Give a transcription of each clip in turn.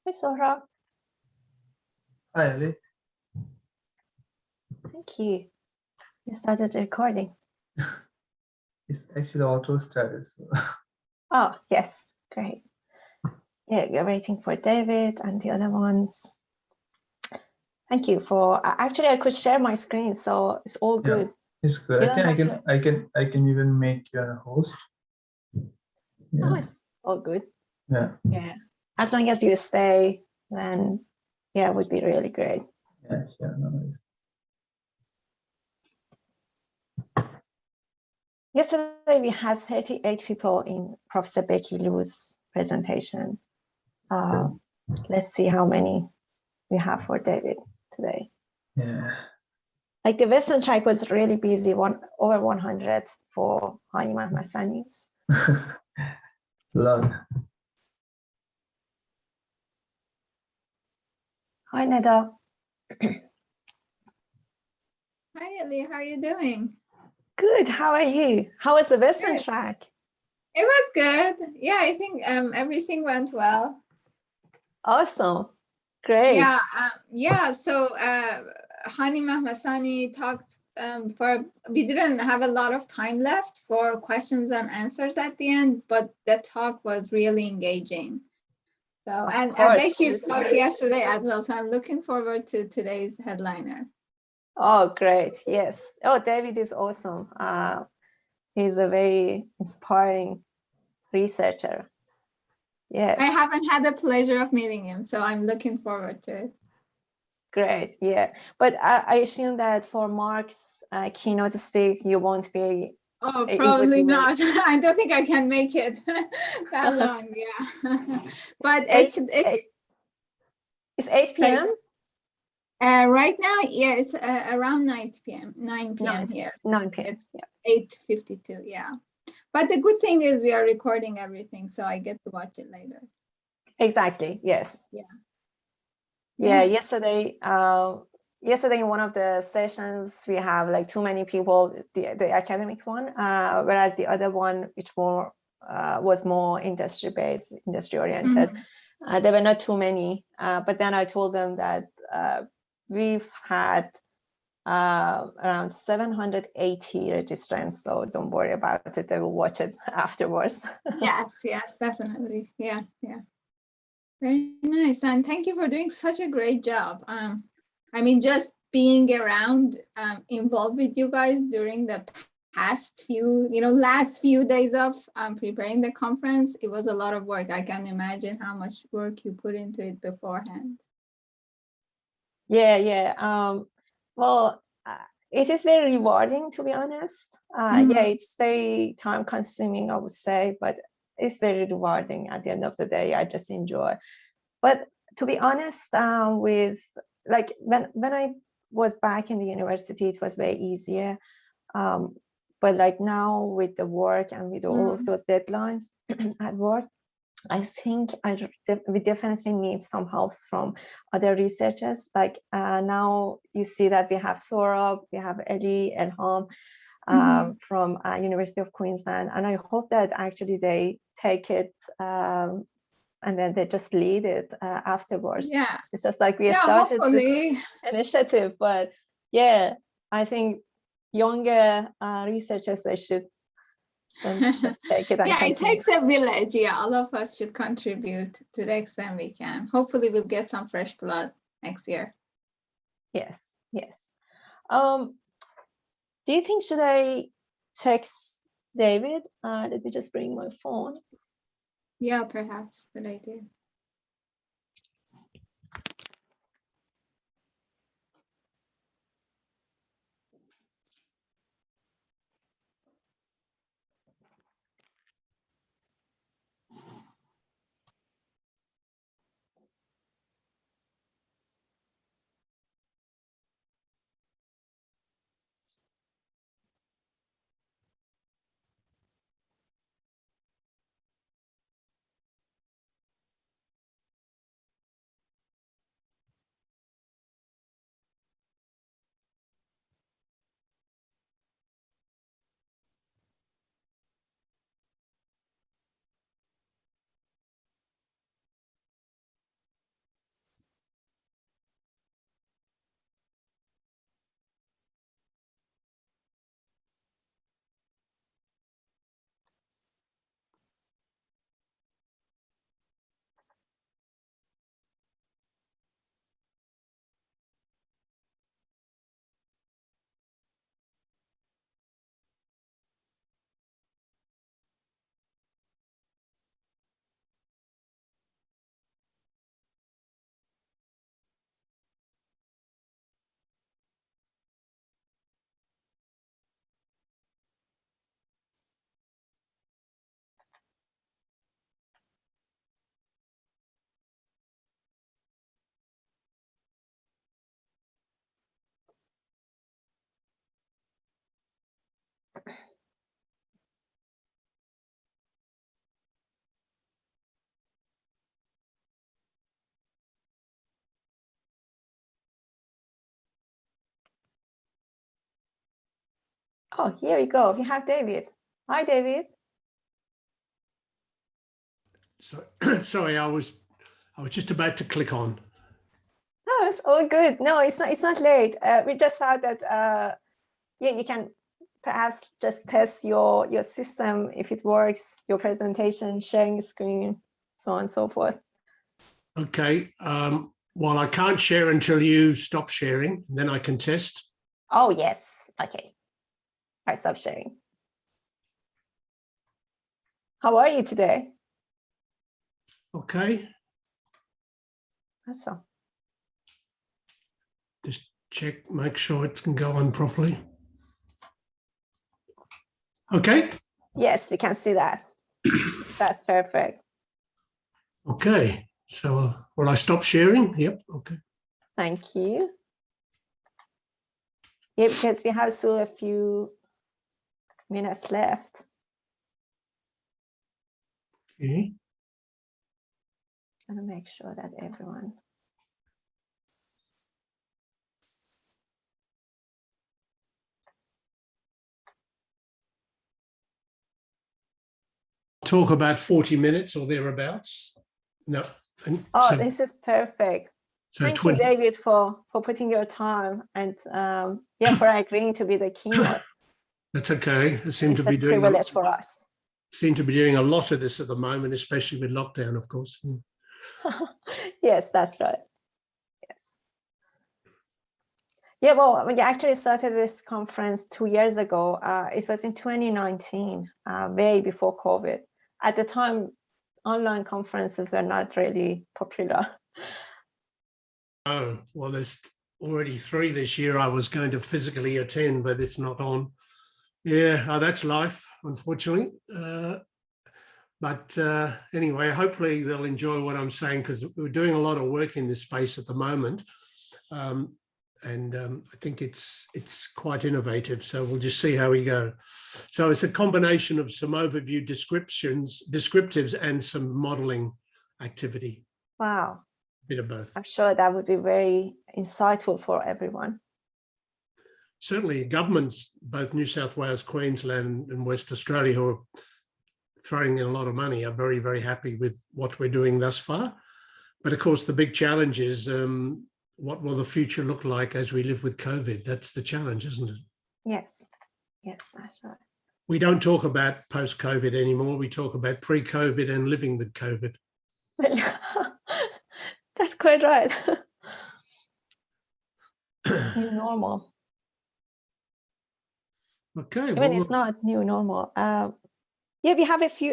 Hi, Sora. Hi, Ali. Thank you. You started recording. It's actually auto started. So. Oh, yes. Great. Yeah, we're waiting for David and the other ones. Thank you for actually I could share my screen, so it's all good. Yeah, it's good. You I think don't have to... I can even make you a host. Yeah. Oh, it's all good. Yeah. Yeah. As long as you stay, then yeah, it would be really great. Yeah, sure, no worries. Yesterday we had 38 people in Professor Becky Liu's presentation. Let's see how many we have for David today. Yeah. Like the Western track was really busy, over 100 for Hani Mahmasani's. It's a lot. Hi, Neda. Hi, Ali. How are you doing? Good. How are you? How was the Western Good. track? It was good. Yeah, I think everything went well. Awesome. Great. Yeah. So Hani Mahmasani talked we didn't have a lot of time left for questions and answers at the end, but the talk was really engaging. So, and Becky's talk yesterday as well. So I'm looking forward to today's headliner. Oh, great. Yes. Oh, David is awesome. He's a very inspiring researcher. Yes. I haven't had the pleasure of meeting him, so I'm looking forward to it. Great. Yeah. But I assume that for Mark's keynote speak, you won't be. Oh, probably not. I don't think I can make it that long. Yeah. But it's 8 p.m. Right now, yeah, it's around 9 p.m. 9 p.m. here. 9 p.m. It's 8:52. Yeah. But the good thing is we are recording everything, so I get to watch it later. Exactly. Yes. Yeah. Yesterday in one of the sessions, we have like too many people, the academic one, whereas the other one, which was more industry-based, industry-oriented, there were not too many. But then I told them that we've had around 780 registrants, so don't worry about it. They will watch it afterwards. Yes, definitely. Yeah. Very nice, and thank you for doing such a great job. I mean, just being around, involved with you guys during the past last few days of preparing the conference, it was a lot of work. I can imagine how much work you put into it beforehand. Yeah. Well, it is very rewarding, to be honest. Yeah, it's very time consuming, I would say, but it's very rewarding at the end of the day. I just enjoy. But to be honest, with like when I was back in the university, it was way easier. But like now with the work and with all of those deadlines at work, I think we definitely need some help from other researchers. Like now you see that we have Saurabh, we have Eli, Elham from University of Queensland. And I hope that actually they take it and then they just lead it afterwards. Yeah. It's just like we started hopefully. This initiative, but yeah, I think younger researchers, they should just take it and yeah, continue. it takes a village. Yeah, all of us should contribute to the extent we can. Hopefully we'll get some fresh blood next year. Yes. Do you think should I text David? Let me just bring my phone. Yeah, perhaps. Good idea. Oh, here we go. We have David. Hi, David. So, sorry, I was just about to click on. Oh, it's all good. No, it's not late. We just thought that yeah, you can perhaps just test your system if it works, your presentation, sharing screen, so on and so forth. Okay. Well, I can't share until you stop sharing, then I can test. Oh, yes. Okay. I stop sharing. How are you today? Okay. Awesome. Just check, make sure it can go on properly. Okay. Yes, we can see that. That's perfect. Okay. So will I stop sharing? Yep. Okay. Thank you. Yeah, because we have still a few minutes left. Okay. I'm gonna make sure that everyone. Talk about 40 minutes or thereabouts. No. And Oh, so, this is perfect. so Thank 20. you, David, for putting your time and yeah, for agreeing to be the keynote. That's okay. I seem It's to be a doing privilege for us. a lot of this at the moment, especially with lockdown, of course. Yes, that's right. Yes. Yeah, well, we actually started this conference 2 years ago. It was in 2019, way before COVID. At the time, online conferences were not really popular. Oh, well, there's already 3 this year I was going to physically attend, but it's not on. Yeah, that's life, unfortunately. But anyway, hopefully they'll enjoy what I'm saying, because we're doing a lot of work in this space at the moment. I think it's quite innovative. So we'll just see how we go. So it's a combination of some overview descriptives and some modeling activity. Wow. Bit of both. I'm sure that would be very insightful for everyone. Certainly governments, both New South Wales, Queensland and West Australia, who are throwing in a lot of money, are very, very happy with what we're doing thus far. But of course, the big challenge is what will the future look like as we live with COVID? That's the challenge, isn't it? Yes, yes, that's right. We don't talk about post-COVID anymore. We talk about pre-COVID and living with COVID. That's quite right. It's new normal. Okay. Even it's not new normal. Yeah, we have a few.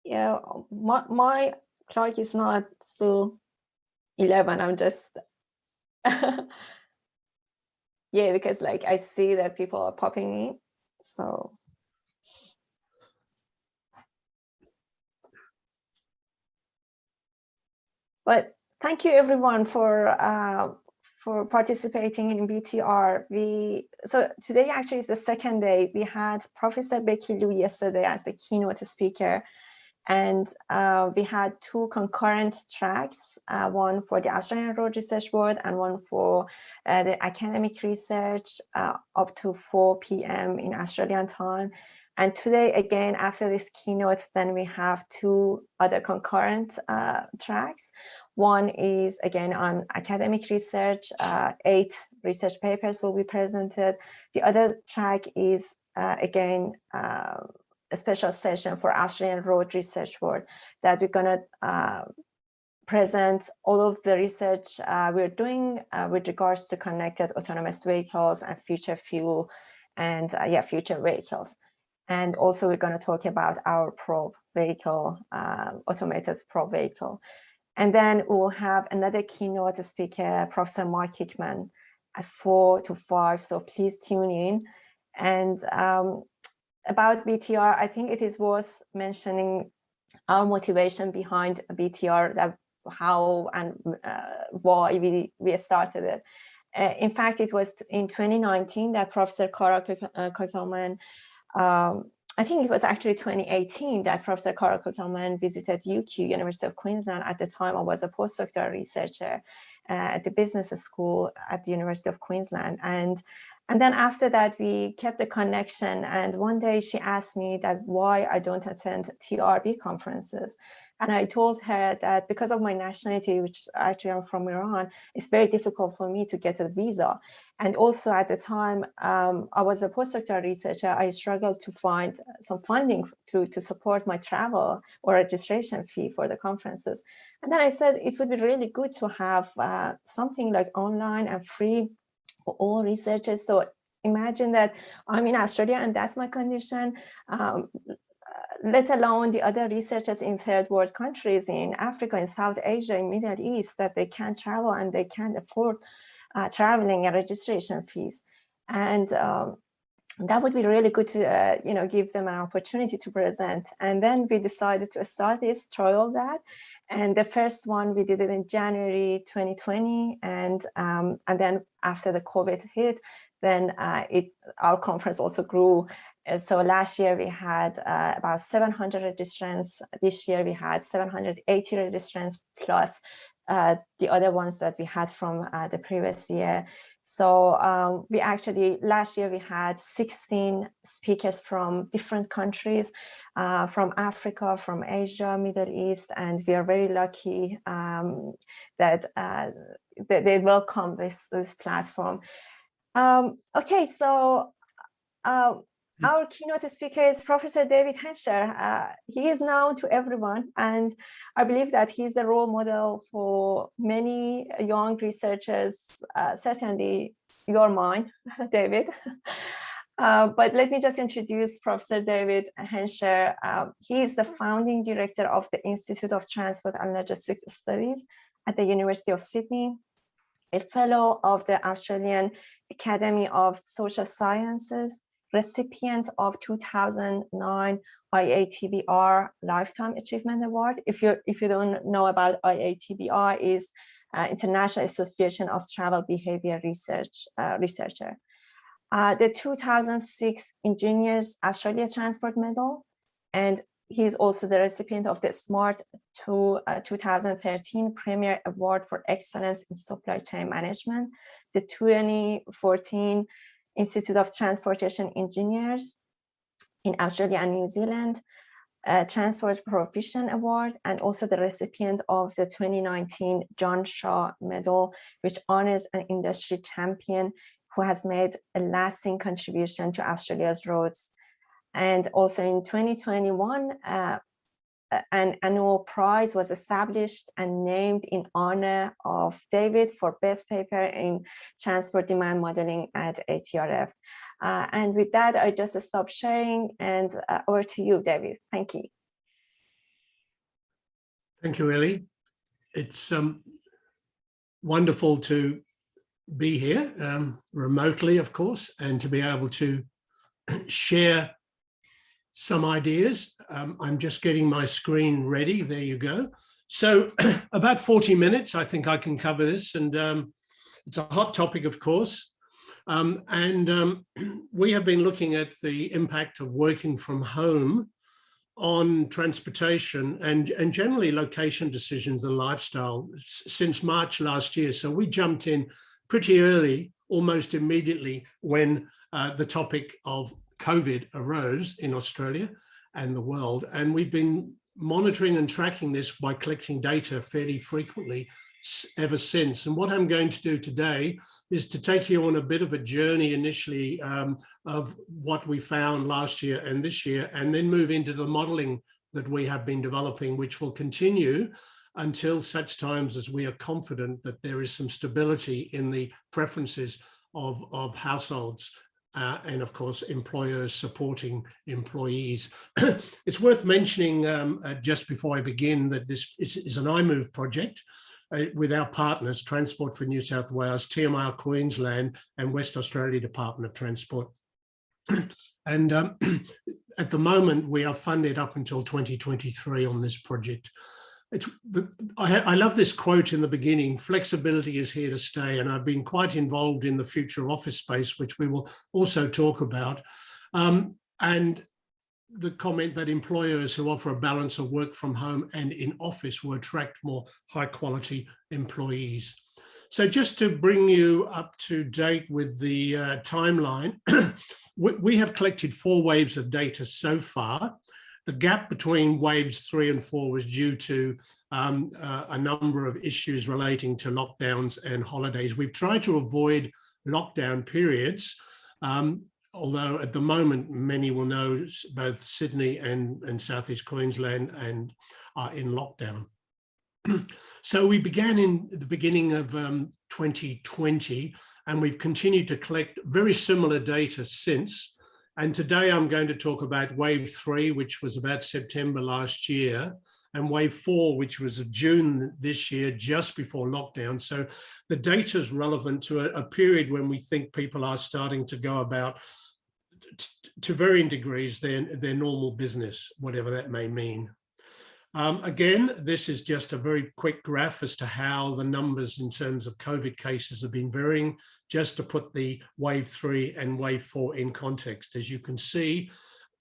Yeah, my clock is not still 11. I'm just yeah, because like I see that people are popping in, so. But thank you everyone for participating in BTR. So today actually is the second day. We had Professor Becky Liu yesterday as the keynote speaker, and we had 2 concurrent tracks, one for the Australian Road Research Board and one for the academic research up to 4 p.m. in Australian time. And today, again, after this keynote, then we have 2 other concurrent tracks. One is, again, on academic research. 8 research papers will be presented. The other track is, again, a special session for Australian Road Research Board, that we're going to present all of the research we're doing with regards to connected autonomous vehicles and future fuel and future vehicles. And also we're going to talk about our probe vehicle, automated probe vehicle. And then we'll have another keynote speaker, Professor Mark Hickman, at 4 to 5. So please tune in. And about BTR, I think it is worth mentioning our motivation behind BTR, that how and why we started it. In fact, it was in 2019 that Professor Cara Kuckelman, I think it was actually 2018 that Professor Cara Kuckelman visited UQ, University of Queensland. At the time, I was a postdoctoral researcher. at the business school at the University of Queensland. And then after that, we kept the connection. And one day she asked me that why I don't attend TRB conferences. And I told her that because of my nationality, which actually I'm from Iran, it's very difficult for me to get a visa. And also at the time, I was a postdoctoral researcher. I struggled to find some funding to support my travel or registration fee for the conferences. And then I said, it would be really good to have something like online and free for all researchers. So imagine that I'm in Australia and that's my condition, let alone the other researchers in third world countries, in Africa, in South Asia, in Middle East, that they can't travel and they can't afford traveling and registration fees. And that would be really good to give them an opportunity to present. And then we decided to start this trial that. And the first one we did it in January 2020, and then after the COVID hit, then our conference also grew. So last year we had about 700 registrants. This year we had 780 registrants plus the other ones that we had from the previous year. So we actually, last year we had 16 speakers from different countries, from Africa, from Asia, Middle East, and we are very lucky that they welcome this platform. Okay, so our keynote speaker is Professor David Hensher. He is known to everyone, and I believe that he's the role model for many young researchers, certainly your mine, David. But let me just introduce Professor David Hensher. He is the founding director of the Institute of Transport and Logistics Studies at the University of Sydney, a fellow of the Australian Academy of Social Sciences, recipient of 2009 IATBR Lifetime Achievement Award. If you don't know about IATBR, is International Association of Travel Behavior Researcher. The 2006 Engineers Australia Transport Medal, and he is also the recipient of the SMART 2013 Premier Award for Excellence in Supply Chain Management, the 2014 Institute of Transportation Engineers in Australia and New Zealand Transport Proficient Award, and also the recipient of the 2019 John Shaw Medal, which honors an industry champion who has made a lasting contribution to Australia's roads. And also in 2021, an annual prize was established and named in honor of David for best paper in transport demand modeling at ATRF. And with that, I just stop sharing, and over to you, David. Thank you. Thank you, Ellie. It's wonderful to be here remotely, of course, and to be able to share some ideas. I'm just getting my screen ready. There you go. So about 40 minutes, I think I can cover this. And it's a hot topic, of course. We have been looking at the impact of working from home on transportation and generally location decisions and lifestyle since March last year. So we jumped in pretty early, almost immediately, when the topic of COVID arose in Australia and the world. And we've been monitoring and tracking this by collecting data fairly frequently ever since. And what I'm going to do today is to take you on a bit of a journey initially of what we found last year and this year, and then move into the modeling that we have been developing, which will continue until such times as we are confident that there is some stability in the preferences of households and of course, employers supporting employees. It's worth mentioning just before I begin that this is an iMove project with our partners, Transport for New South Wales, TMR Queensland, and West Australia Department of Transport. And at the moment, we are funded up until 2023 on this project. I love this quote in the beginning: flexibility is here to stay. And I've been quite involved in the future office space, which we will also talk about. And the comment that employers who offer a balance of work from home and in office will attract more high quality employees. So just to bring you up to date with the timeline, we have collected 4 waves of data so far. The gap between waves 3 and 4 was due to a number of issues relating to lockdowns and holidays. We've tried to avoid lockdown periods, although at the moment, many will know both Sydney and Southeast Queensland are in lockdown. So we began in the beginning of 2020, and we've continued to collect very similar data since. And today I'm going to talk about wave 3, which was about September last year, and wave 4, which was June this year, just before lockdown. So the data is relevant to a period when we think people are starting to go about, to varying degrees, their normal business, whatever that may mean. Again, this is just a very quick graph as to how the numbers in terms of COVID cases have been varying, just to put the wave 3 and wave 4 in context. As you can see,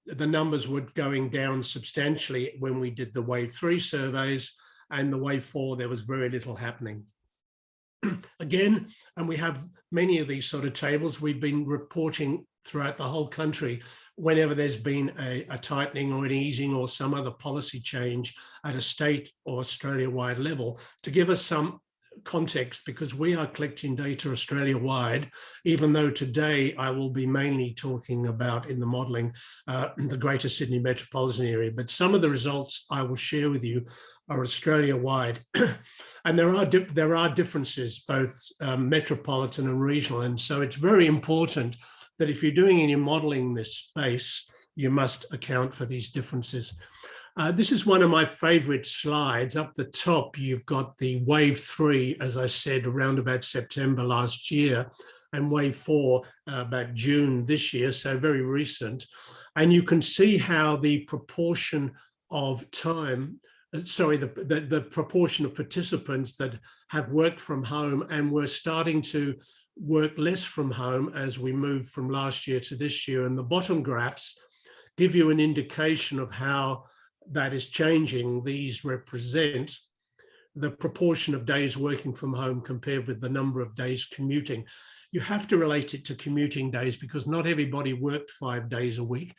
the numbers were going down substantially when we did the wave 3 surveys, and the wave 4, there was very little happening. Again, and we have many of these sort of tables, we've been reporting throughout the whole country whenever there's been a tightening or an easing or some other policy change at a state or Australia-wide level, to give us some context, because we are collecting data Australia-wide, even though today I will be mainly talking about, in the modelling, the Greater Sydney metropolitan area. But some of the results I will share with you are Australia-wide. And there are differences, both metropolitan and regional. And so it's very important that if you're doing any modelling in this space, you must account for these differences. This is one of my favorite slides. Up the top, you've got the wave 3, as I said, around about September last year, and wave 4 about June this year, so very recent. And you can see how the proportion of time, the proportion of participants that have worked from home and were starting to work less from home as we moved from last year to this year. And the bottom graphs give you an indication of how that is changing. These represent the proportion of days working from home compared with the number of days commuting. You have to relate it to commuting days because not everybody worked 5 days a week.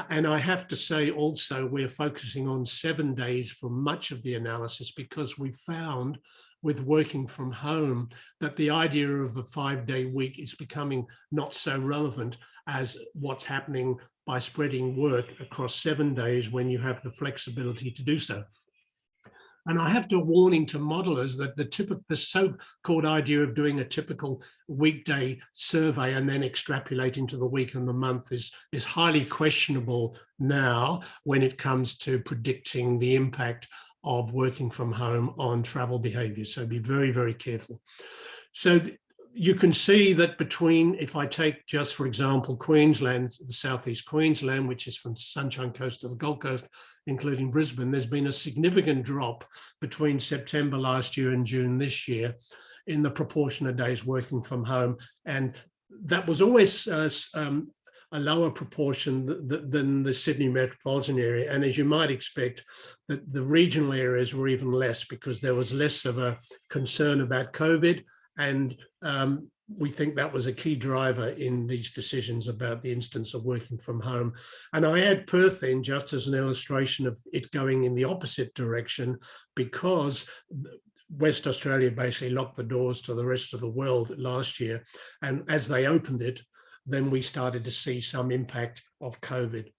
And I have to say also, we're focusing on 7 days for much of the analysis, because we found with working from home that the idea of a 5-day week is becoming not so relevant as what's happening by spreading work across 7 days when you have the flexibility to do so. And I have to warning to modelers that the so-called idea of doing a typical weekday survey and then extrapolating to the week and the month is highly questionable now when it comes to predicting the impact of working from home on travel behavior. So be very, very careful. So you can see that between, if I take just, for example, Queensland, the Southeast Queensland, which is from Sunshine Coast to the Gold Coast, including Brisbane, there's been a significant drop between September last year and June this year in the proportion of days working from home. And that was always a lower proportion than the Sydney metropolitan area. And as you might expect, the regional areas were even less because there was less of a concern about COVID. And we think that was a key driver in these decisions about the instance of working from home. And I add Perth in just as an illustration of it going in the opposite direction, because West Australia basically locked the doors to the rest of the world last year. And as they opened it, then we started to see some impact of COVID.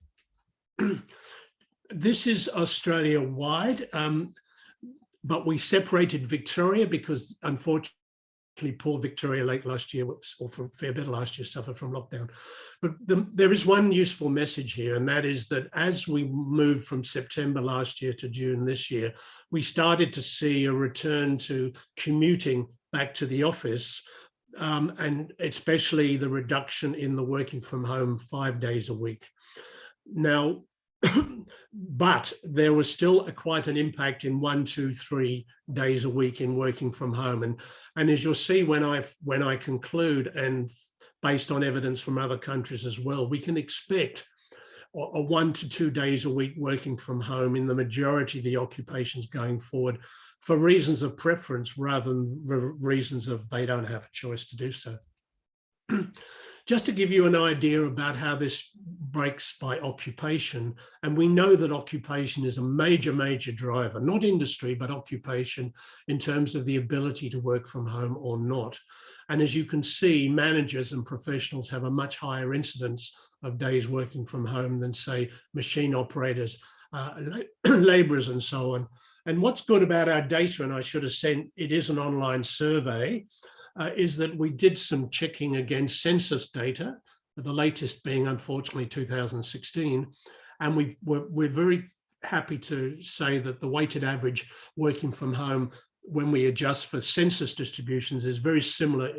This is Australia-wide, but we separated Victoria because, unfortunately, poor Victoria late last year, or for a fair bit of last year, suffered from lockdown. But there is one useful message here, and that is that as we moved from September last year to June this year, we started to see a return to commuting back to the office, and especially the reduction in the working from home 5 days a week. Now, but there was still quite an impact in 1, 2, 3 days a week in working from home. And as you'll see when I conclude, and based on evidence from other countries as well, we can expect a 1 to 2 days a week working from home in the majority of the occupations going forward for reasons of preference rather than reasons of they don't have a choice to do so. Just to give you an idea about how this breaks by occupation, and we know that occupation is a major, major driver, not industry, but occupation in terms of the ability to work from home or not. And as you can see, managers and professionals have a much higher incidence of days working from home than, say, machine operators, laborers and so on. And what's good about our data, and I should have said it is an online survey, is that we did some checking against census data, the latest being unfortunately 2016. And we're very happy to say that the weighted average working from home when we adjust for census distributions is very similar,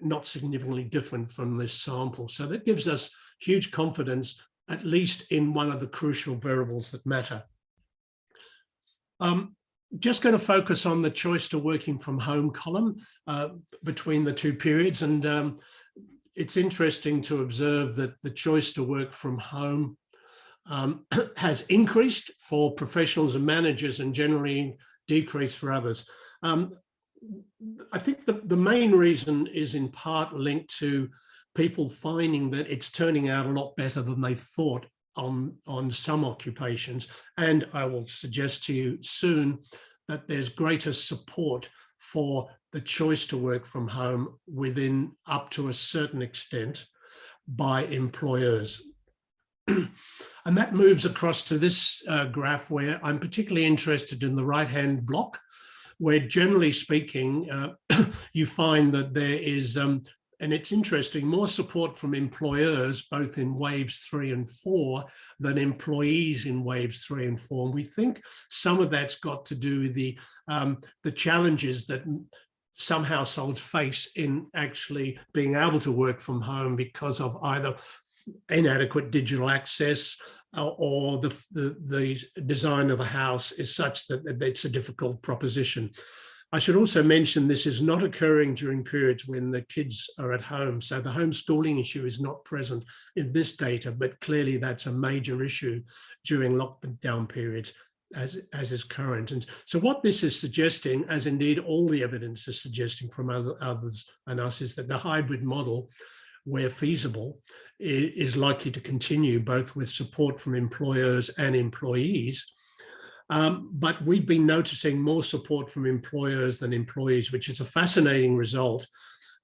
not significantly different from this sample. So that gives us huge confidence, at least in one of the crucial variables that matter. Just going to focus on the choice to working from home column between the two periods. And it's interesting to observe that the choice to work from home has increased for professionals and managers and generally decreased for others. I think the main reason is in part linked to people finding that it's turning out a lot better than they thought on some occupations. And I will suggest to you soon that there's greater support for the choice to work from home within up to a certain extent by employers. And that moves across to this graph where I'm particularly interested in the right-hand block, where generally speaking, you find that there is, and it's interesting, more support from employers, both in waves 3 and 4, than employees in waves 3 and 4. And we think some of that's got to do with the challenges that some households face in actually being able to work from home because of either inadequate digital access or the design of a house is such that it's a difficult proposition. I should also mention this is not occurring during periods when the kids are at home. So the homeschooling issue is not present in this data, but clearly that's a major issue during lockdown periods as is current. And so what this is suggesting, as indeed all the evidence is suggesting from others and us, is that the hybrid model, where feasible, is likely to continue both with support from employers and employees. But we've been noticing more support from employers than employees, which is a fascinating result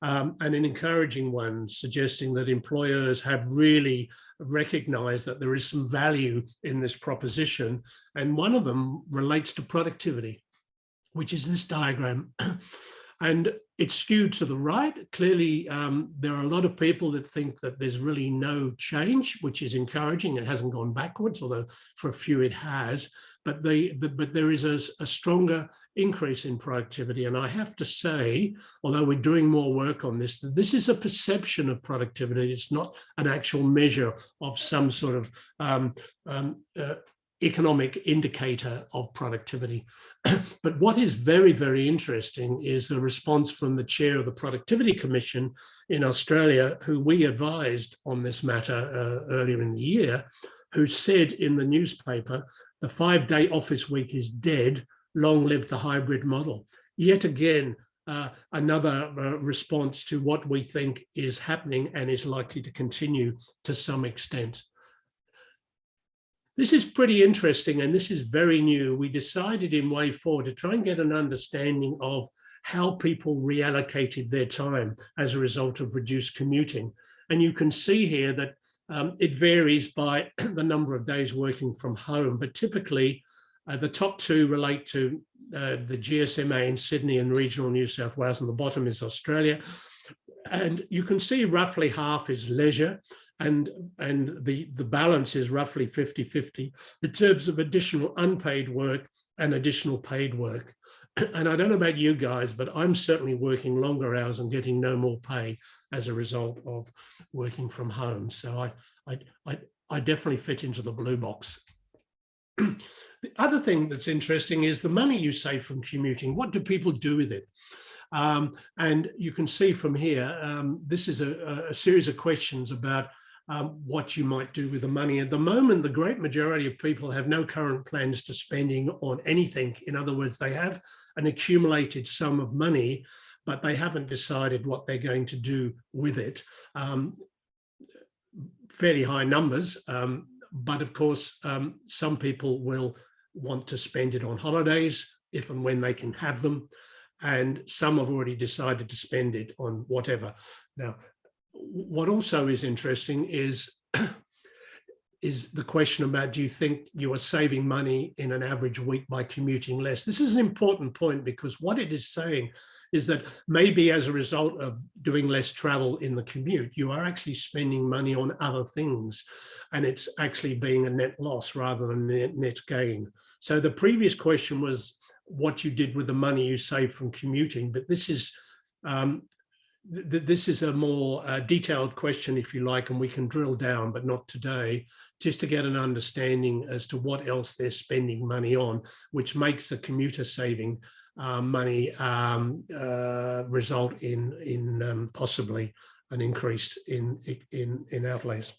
and an encouraging one, suggesting that employers have really recognized that there is some value in this proposition. And one of them relates to productivity, which is this diagram. And it's skewed to the right. Clearly, there are a lot of people that think that there's really no change, which is encouraging. It hasn't gone backwards, although for a few it has. But there is a stronger increase in productivity. And I have to say, although we're doing more work on this, that this is a perception of productivity. It's not an actual measure of some sort of economic indicator of productivity. But what is very, very interesting is the response from the chair of the Productivity Commission in Australia, who we advised on this matter earlier in the year, who said in the newspaper, the 5-day office week is dead, long live the hybrid model. Yet again, another response to what we think is happening and is likely to continue to some extent. This is pretty interesting, and this is very new. We decided in Wave 4 to try and get an understanding of how people reallocated their time as a result of reduced commuting. And you can see here that it varies by the number of days working from home, but typically the top two relate to the GSMA in Sydney and regional New South Wales, and the bottom is Australia. And you can see roughly half is leisure, and the balance is roughly 50-50 in terms of additional unpaid work and additional paid work. And I don't know about you guys, but I'm certainly working longer hours and getting no more pay as a result of working from home. So I definitely fit into the blue box. The other thing that's interesting is the money you save from commuting. What do people do with it? And you can see from here, this is a series of questions about what you might do with the money. At the moment, the great majority of people have no current plans to spending on anything. In other words, they have an accumulated sum of money, but they haven't decided what they're going to do with it. Fairly high numbers, but of course, some people will want to spend it on holidays if and when they can have them, and some have already decided to spend it on whatever. Now, what also is interesting is the question about, do you think you are saving money in an average week by commuting less? This is an important point, because what it is saying is that maybe as a result of doing less travel in the commute, you are actually spending money on other things, and it's actually being a net loss rather than a net gain. So the previous question was what you did with the money you saved from commuting, but this is a more detailed question, if you like, and we can drill down, but not today, just to get an understanding as to what else they're spending money on, which makes the commuter saving money result in possibly an increase in outlays.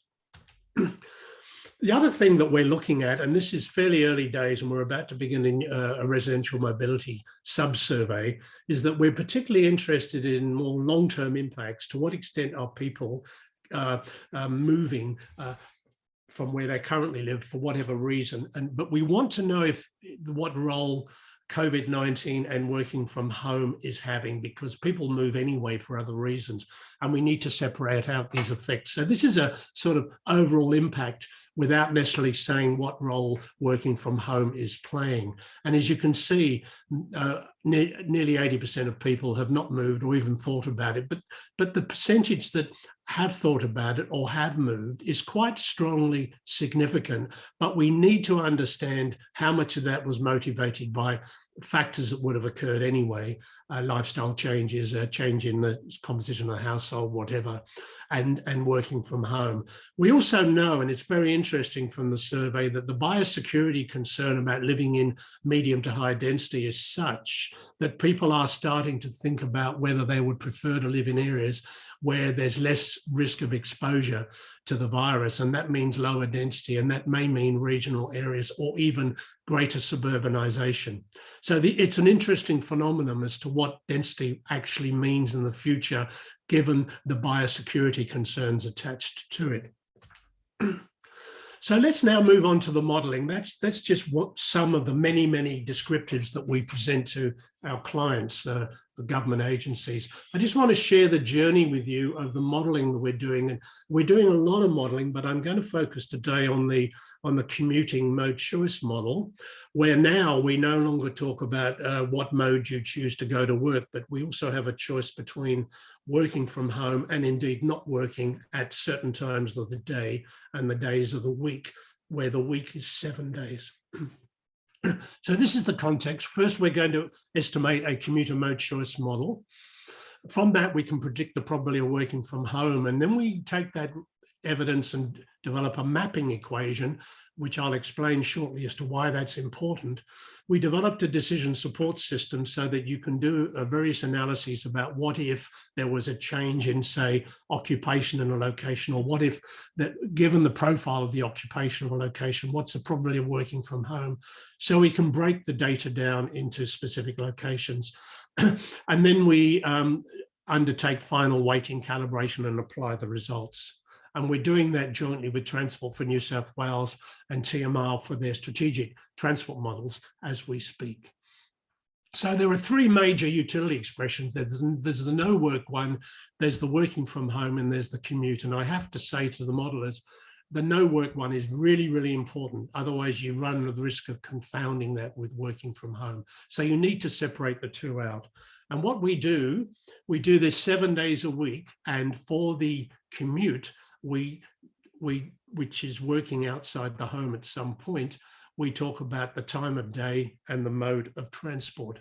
The other thing that we're looking at, and this is fairly early days, and we're about to begin a residential mobility sub-survey, is that we're particularly interested in more long-term impacts. To what extent are people moving from where they currently live for whatever reason? But we want to know what role COVID-19 and working from home is having, because people move anyway for other reasons, and we need to separate out these effects. So this is a sort of overall impact without necessarily saying what role working from home is playing. And as you can see, nearly 80% of people have not moved or even thought about it, but the percentage that have thought about it or have moved is quite strongly significant. But we need to understand how much of that was motivated by factors that would have occurred anyway, lifestyle changes, a change in the composition of the household, whatever, and working from home. We also know, and it's very interesting from the survey, that the biosecurity concern about living in medium to high density is such that people are starting to think about whether they would prefer to live in areas where there's less risk of exposure to the virus, and that means lower density, and that may mean regional areas or even greater suburbanization. So it's an interesting phenomenon as to what density actually means in the future, given the biosecurity concerns attached to it. So let's now move on to the modelling. That's just what some of the many, many descriptives that we present to our clients, the government agencies. I just want to share the journey with you of the modelling that we're doing. And we're doing a lot of modelling, but I'm going to focus today on the commuting mode choice model, where now we no longer talk about what mode you choose to go to work, but we also have a choice between working from home and indeed not working at certain times of the day and the days of the week, where the week is 7 days. So this is the context. First, we're going to estimate a commuter mode choice model. From that, we can predict the probability of working from home. And then we take that evidence and develop a mapping equation, which I'll explain shortly as to why that's important. We developed a decision support system so that you can do various analyses about what if there was a change in, say, occupation in a location, or what if that, given the profile of the occupation or location, what's the probability of working from home? So we can break the data down into specific locations. And then we undertake final weighting calibration and apply the results. And we're doing that jointly with Transport for New South Wales and TMR for their strategic transport models as we speak. So there are three major utility expressions. There's the no work one, there's the working from home, and there's the commute. And I have to say to the modelers, the no work one is really, really important. Otherwise you run the risk of confounding that with working from home. So you need to separate the two out. And what we do this 7 days a week. And for the commute, which is working outside the home at some point, we talk about the time of day and the mode of transport.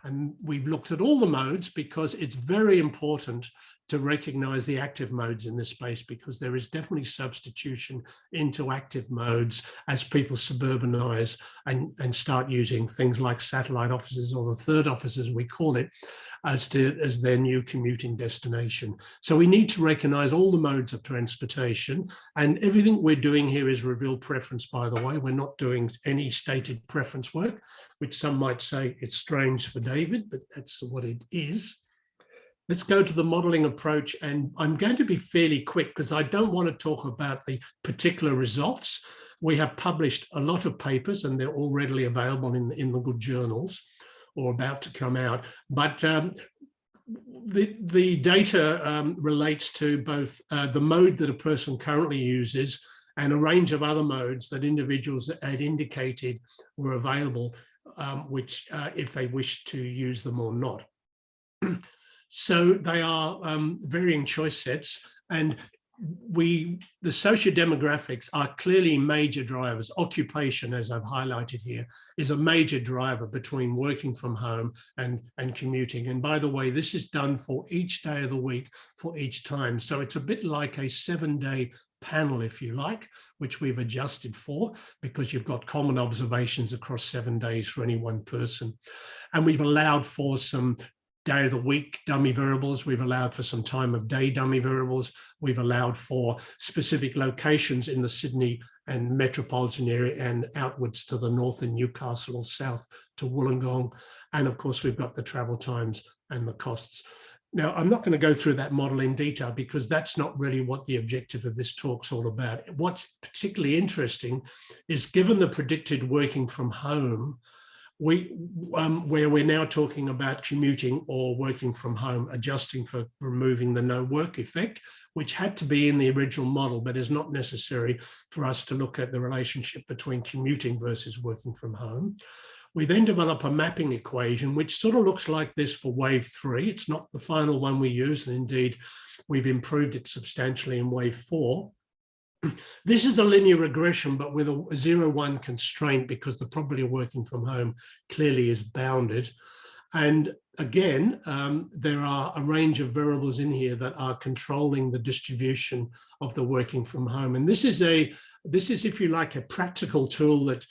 And we've looked at all the modes because it's very important to recognize the active modes in this space, because there is definitely substitution into active modes as people suburbanize and start using things like satellite offices, or the third office as we call it, as their new commuting destination. So we need to recognize all the modes of transportation, and everything we're doing here is reveal preference, by the way. We're not doing any stated preference work, which some might say it's strange for David, but that's what it is. Let's go to the modeling approach, and I'm going to be fairly quick because I don't want to talk about the particular results. We have published a lot of papers and they're all readily available in the good journals or about to come out. But the data relates to both the mode that a person currently uses and a range of other modes that individuals had indicated were available, which if they wish to use them or not. So they are varying choice sets, and the socio-demographics are clearly major drivers. Occupation, as I've highlighted here, is a major driver between working from home and commuting. And by the way, this is done for each day of the week for each time. So it's a bit like a 7-day panel, if you like, which we've adjusted for, because you've got common observations across 7 days for any one person. And we've allowed for some day of the week dummy variables. We've allowed for some time of day dummy variables. We've allowed for specific locations in the Sydney and metropolitan area and outwards to the north in Newcastle or south to Wollongong. And of course, we've got the travel times and the costs. Now, I'm not going to go through that model in detail because that's not really what the objective of this talk's all about. What's particularly interesting is, given the predicted working from home, where we're now talking about commuting or working from home, adjusting for removing the no work effect, which had to be in the original model, but is not necessary for us to look at the relationship between commuting versus working from home. We then develop a mapping equation, which sort of looks like this for wave 3. It's not the final one we use, and indeed, we've improved it substantially in wave 4. This is a linear regression, but with a 0-1 constraint, because the probability of working from home clearly is bounded. And again, there are a range of variables in here that are controlling the distribution of the working from home. And this is, if you like, a practical tool that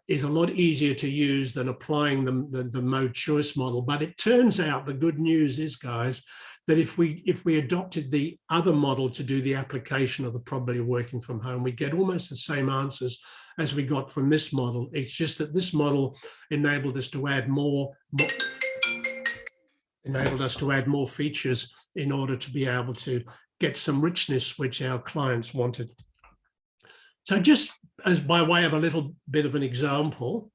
is a lot easier to use than applying the mode choice model. But it turns out the good news is, guys, that if we adopted the other model to do the application of the probability of working from home, we get almost the same answers as we got from this model. It's just that this model enabled us to add more features in order to be able to get some richness which our clients wanted. So just as by way of a little bit of an example,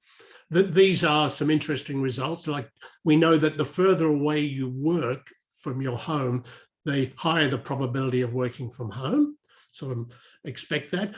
that these are some interesting results. Like, we know that the further away you work from your home, the higher the probability of working from home. So expect that.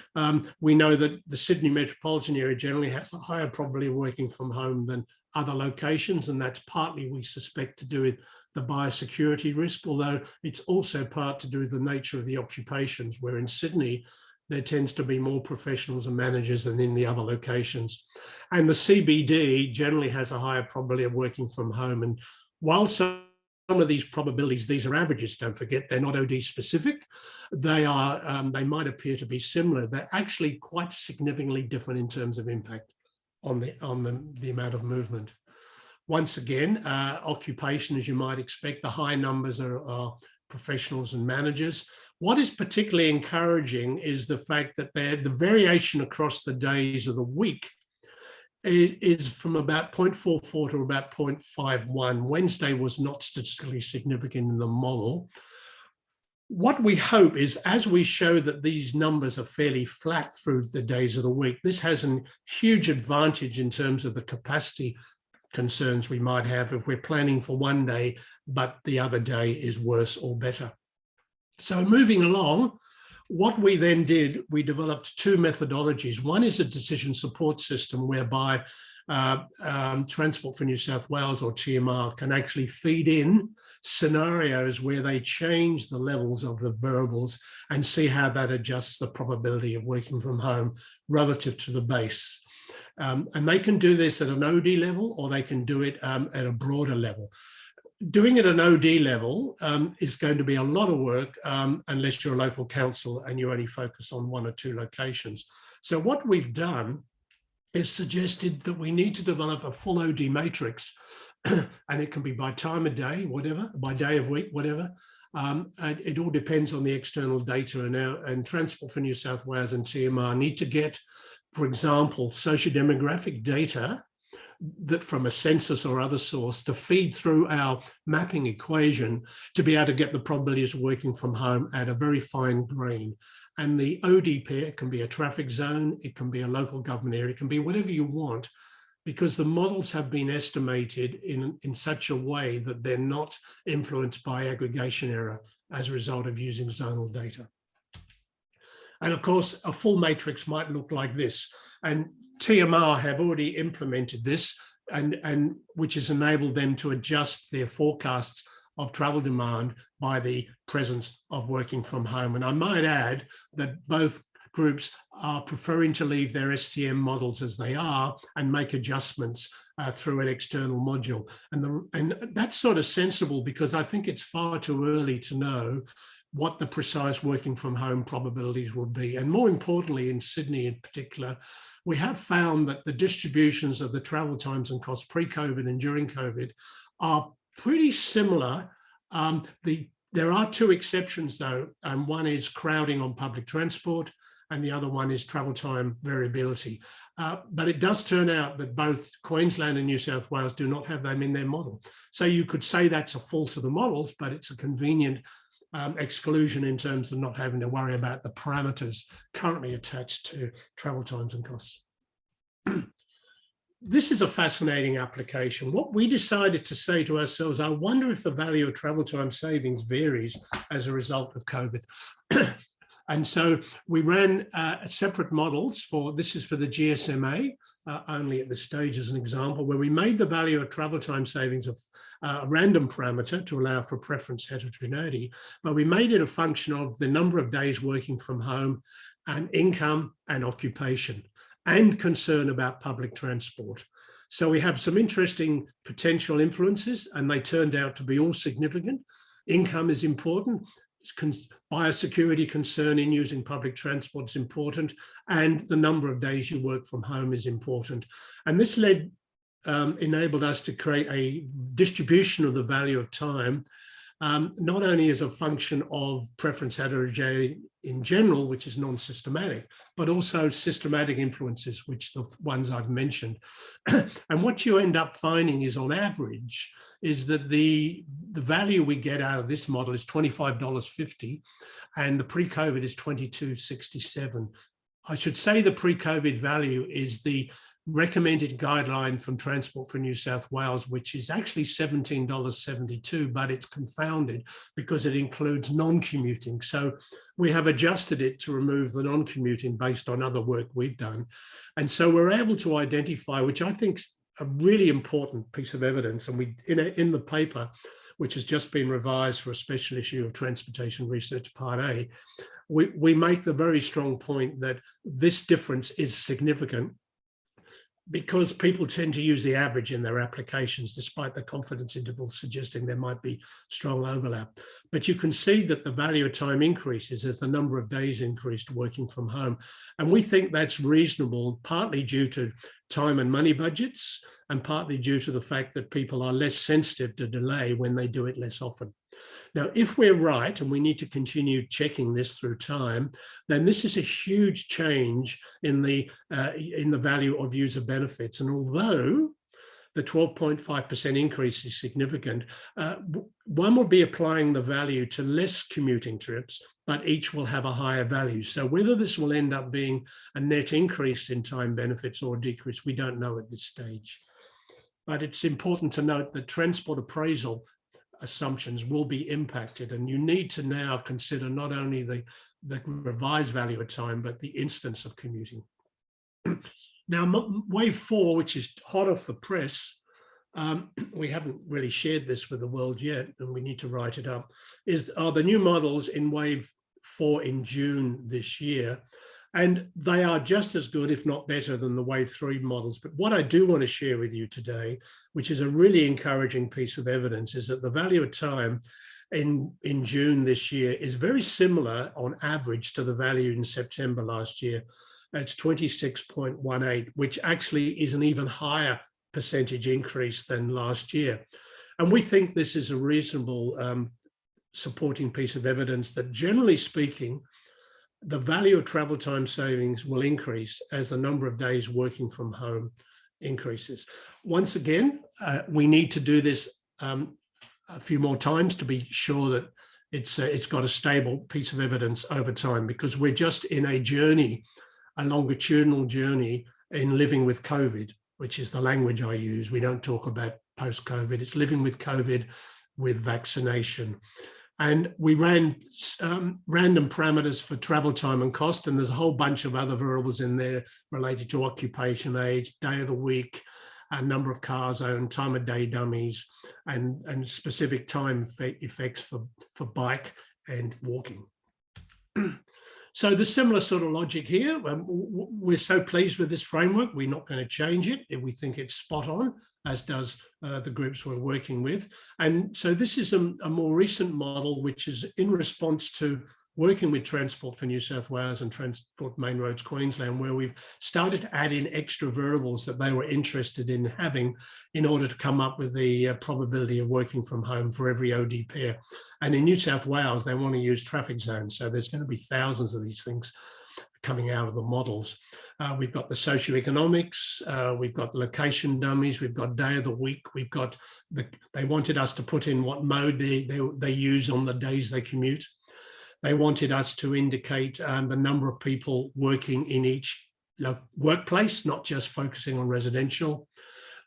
We know that the Sydney metropolitan area generally has a higher probability of working from home than other locations, and that's partly, we suspect, to do with the biosecurity risk, although it's also part to do with the nature of the occupations, where in Sydney, there tends to be more professionals and managers than in the other locations. And the CBD generally has a higher probability of working from home. And while some of these probabilities, these are averages, don't forget, they're not OD specific. They might appear to be similar. They're actually quite significantly different in terms of impact on the amount of movement. Once again, occupation, as you might expect, the high numbers are professionals and managers. What is particularly encouraging is the fact that the variation across the days of the week is from about 0.44 to about 0.51. Wednesday was not statistically significant in the model. What we hope is, as we show that these numbers are fairly flat through the days of the week, this has a huge advantage in terms of the capacity concerns we might have if we're planning for one day, but the other day is worse or better. So moving along, what we then did, we developed two methodologies. One is a decision support system whereby Transport for New South Wales, or TMR, can actually feed in scenarios where they change the levels of the variables and see how that adjusts the probability of working from home relative to the base. And they can do this at an OD level, or they can do it at a broader level. doing it at an OD level is going to be a lot of work unless you're a local council and you only focus on 1 or 2 locations. So what we've done is suggested that we need to develop a full OD matrix, and it can be by time of day, whatever, by day of week, whatever. And it all depends on the external data, and Transport for New South Wales and TMR need to get, for example, socio-demographic data that from a census or other source to feed through our mapping equation to be able to get the probabilities of working from home at a very fine grain. And the OD pair can be a traffic zone, it can be a local government area, it can be whatever you want, because the models have been estimated in such a way that they're not influenced by aggregation error as a result of using zonal data. And of course, a full matrix might look like this. And TMR have already implemented this, and which has enabled them to adjust their forecasts of travel demand by the presence of working from home. And I might add that both groups are preferring to leave their STM models as they are and make adjustments through an external module. And that's sort of sensible, because I think it's far too early to know what the precise working from home probabilities will be. And more importantly, in Sydney in particular, we have found that the distributions of the travel times and costs pre-COVID and during COVID are pretty similar. There are 2 exceptions though, and one is crowding on public transport, and the other one is travel time variability. But it does turn out that both Queensland and New South Wales do not have them in their model. So you could say that's a fault of the models, but it's a convenient exclusion in terms of not having to worry about the parameters currently attached to travel times and costs. This is a fascinating application. What we decided to say to ourselves, I wonder if the value of travel time savings varies as a result of COVID. And so we ran separate models for, this is for the GSMA, only at this stage as an example, where we made the value of travel time savings of a random parameter to allow for preference heterogeneity, but we made it a function of the number of days working from home and income and occupation and concern about public transport. So we have some interesting potential influences, and they turned out to be all significant. Income is important. Biosecurity concern in using public transport is important, and the number of days you work from home is important. And this enabled us to create a distribution of the value of time, not only as a function of preference heterogeneity in general, which is non-systematic, but also systematic influences, which the ones I've mentioned. And what you end up finding is, on average, is that the value we get out of this model is $25.50, and the pre-COVID is $22.67. I should say the pre-COVID value is the recommended guideline from Transport for New South Wales, which is actually $17.72, but it's confounded because it includes non-commuting. So we have adjusted it to remove the non-commuting based on other work we've done. And so we're able to identify, which I think is a really important piece of evidence, and we in the paper, which has just been revised for a special issue of Transportation Research Part A, we make the very strong point that this difference is significant, because people tend to use the average in their applications, despite the confidence intervals suggesting there might be strong overlap. But you can see that the value of time increases as the number of days increased working from home. And we think that's reasonable, partly due to time and money budgets, and partly due to the fact that people are less sensitive to delay when they do it less often. Now, if we're right, and we need to continue checking this through time, then this is a huge change in the value of user benefits. And although the 12.5% increase is significant, one will be applying the value to less commuting trips, but each will have a higher value. So whether this will end up being a net increase in time benefits or a decrease, we don't know at this stage. But it's important to note that transport appraisal assumptions will be impacted, and you need to now consider not only the revised value of time, but the instance of commuting. Now, wave 4, which is hot off the press, we haven't really shared this with the world yet, and we need to write it up, are the new models in wave 4 in June this year. And they are just as good, if not better, than the wave 3 models. But what I do want to share with you today, which is a really encouraging piece of evidence, is that the value of time in June this year is very similar on average to the value in September last year. It's 26.18, which actually is an even higher percentage increase than last year. And we think this is a reasonable supporting piece of evidence that, generally speaking, the value of travel time savings will increase as the number of days working from home increases. Once again, we need to do this a few more times to be sure that it's got a stable piece of evidence over time, because we're just in a journey, a longitudinal journey in living with COVID, which is the language I use. We don't talk about post-COVID. It's living with COVID with vaccination. And we ran random parameters for travel time and cost, and there's a whole bunch of other variables in there related to occupation, age, day of the week, number of cars owned, time of day dummies, and specific time effects for bike and walking. So the similar sort of logic here. We're so pleased with this framework, we're not going to change it. We think it's spot on, as does the groups we're working with. And so this is a more recent model, which is in response to working with Transport for New South Wales and Transport Main Roads Queensland, where we've started to add in extra variables that they were interested in having in order to come up with the probability of working from home for every OD pair. And in New South Wales, they want to use traffic zones. So there's going to be thousands of these things coming out of the models. We've got the socioeconomics, we've got location dummies, we've got day of the week, we've got they wanted us to put in what mode they use on the days they commute. They wanted us to indicate the number of people working in each workplace, not just focusing on residential.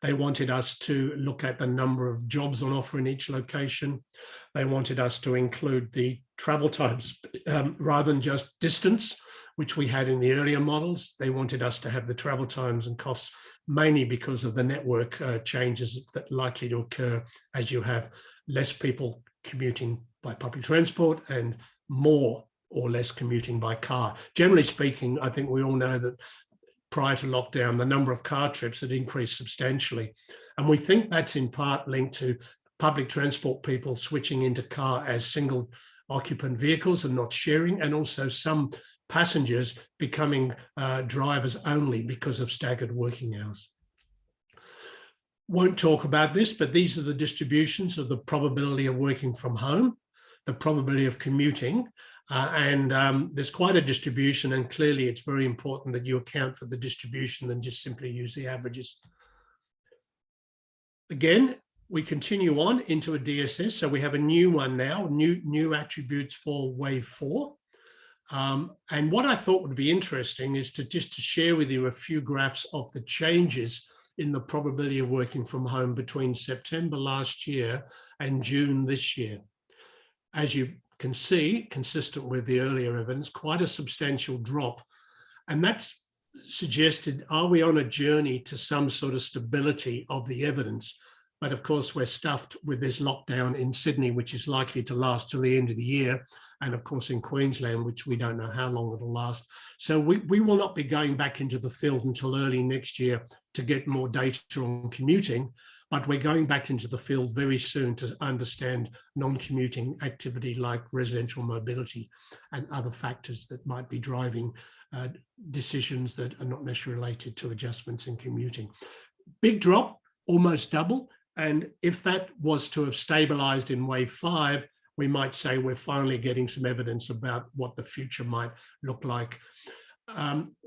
They wanted us to look at the number of jobs on offer in each location. They wanted us to include the travel times rather than just distance, which we had in the earlier models. They wanted us to have the travel times and costs, mainly because of the network changes that are likely to occur as you have less people commuting by public transport and more or less commuting by car. Generally speaking, I think we all know that prior to lockdown, the number of car trips had increased substantially. And we think that's in part linked to public transport people switching into car as single occupant vehicles and not sharing, and also some passengers becoming drivers only because of staggered working hours. Won't talk about this, but these are the distributions of the probability of working from home, the probability of commuting, and there's quite a distribution, and clearly it's very important that you account for the distribution than just simply use the averages. Again, we continue on into a DSS, so we have a new one now, new attributes for wave 4. And what I thought would be interesting is to share with you a few graphs of the changes in the probability of working from home between September last year and June this year. As you can see, consistent with the earlier evidence, quite a substantial drop. And that's suggested, are we on a journey to some sort of stability of the evidence? But of course, we're stuffed with this lockdown in Sydney, which is likely to last till the end of the year. And of course, in Queensland, which we don't know how long it'll last. So we will not be going back into the field until early next year to get more data on commuting, but we're going back into the field very soon to understand non-commuting activity like residential mobility and other factors that might be driving decisions that are not necessarily related to adjustments in commuting. Big drop, almost double. And if that was to have stabilized in wave 5, we might say we're finally getting some evidence about what the future might look like.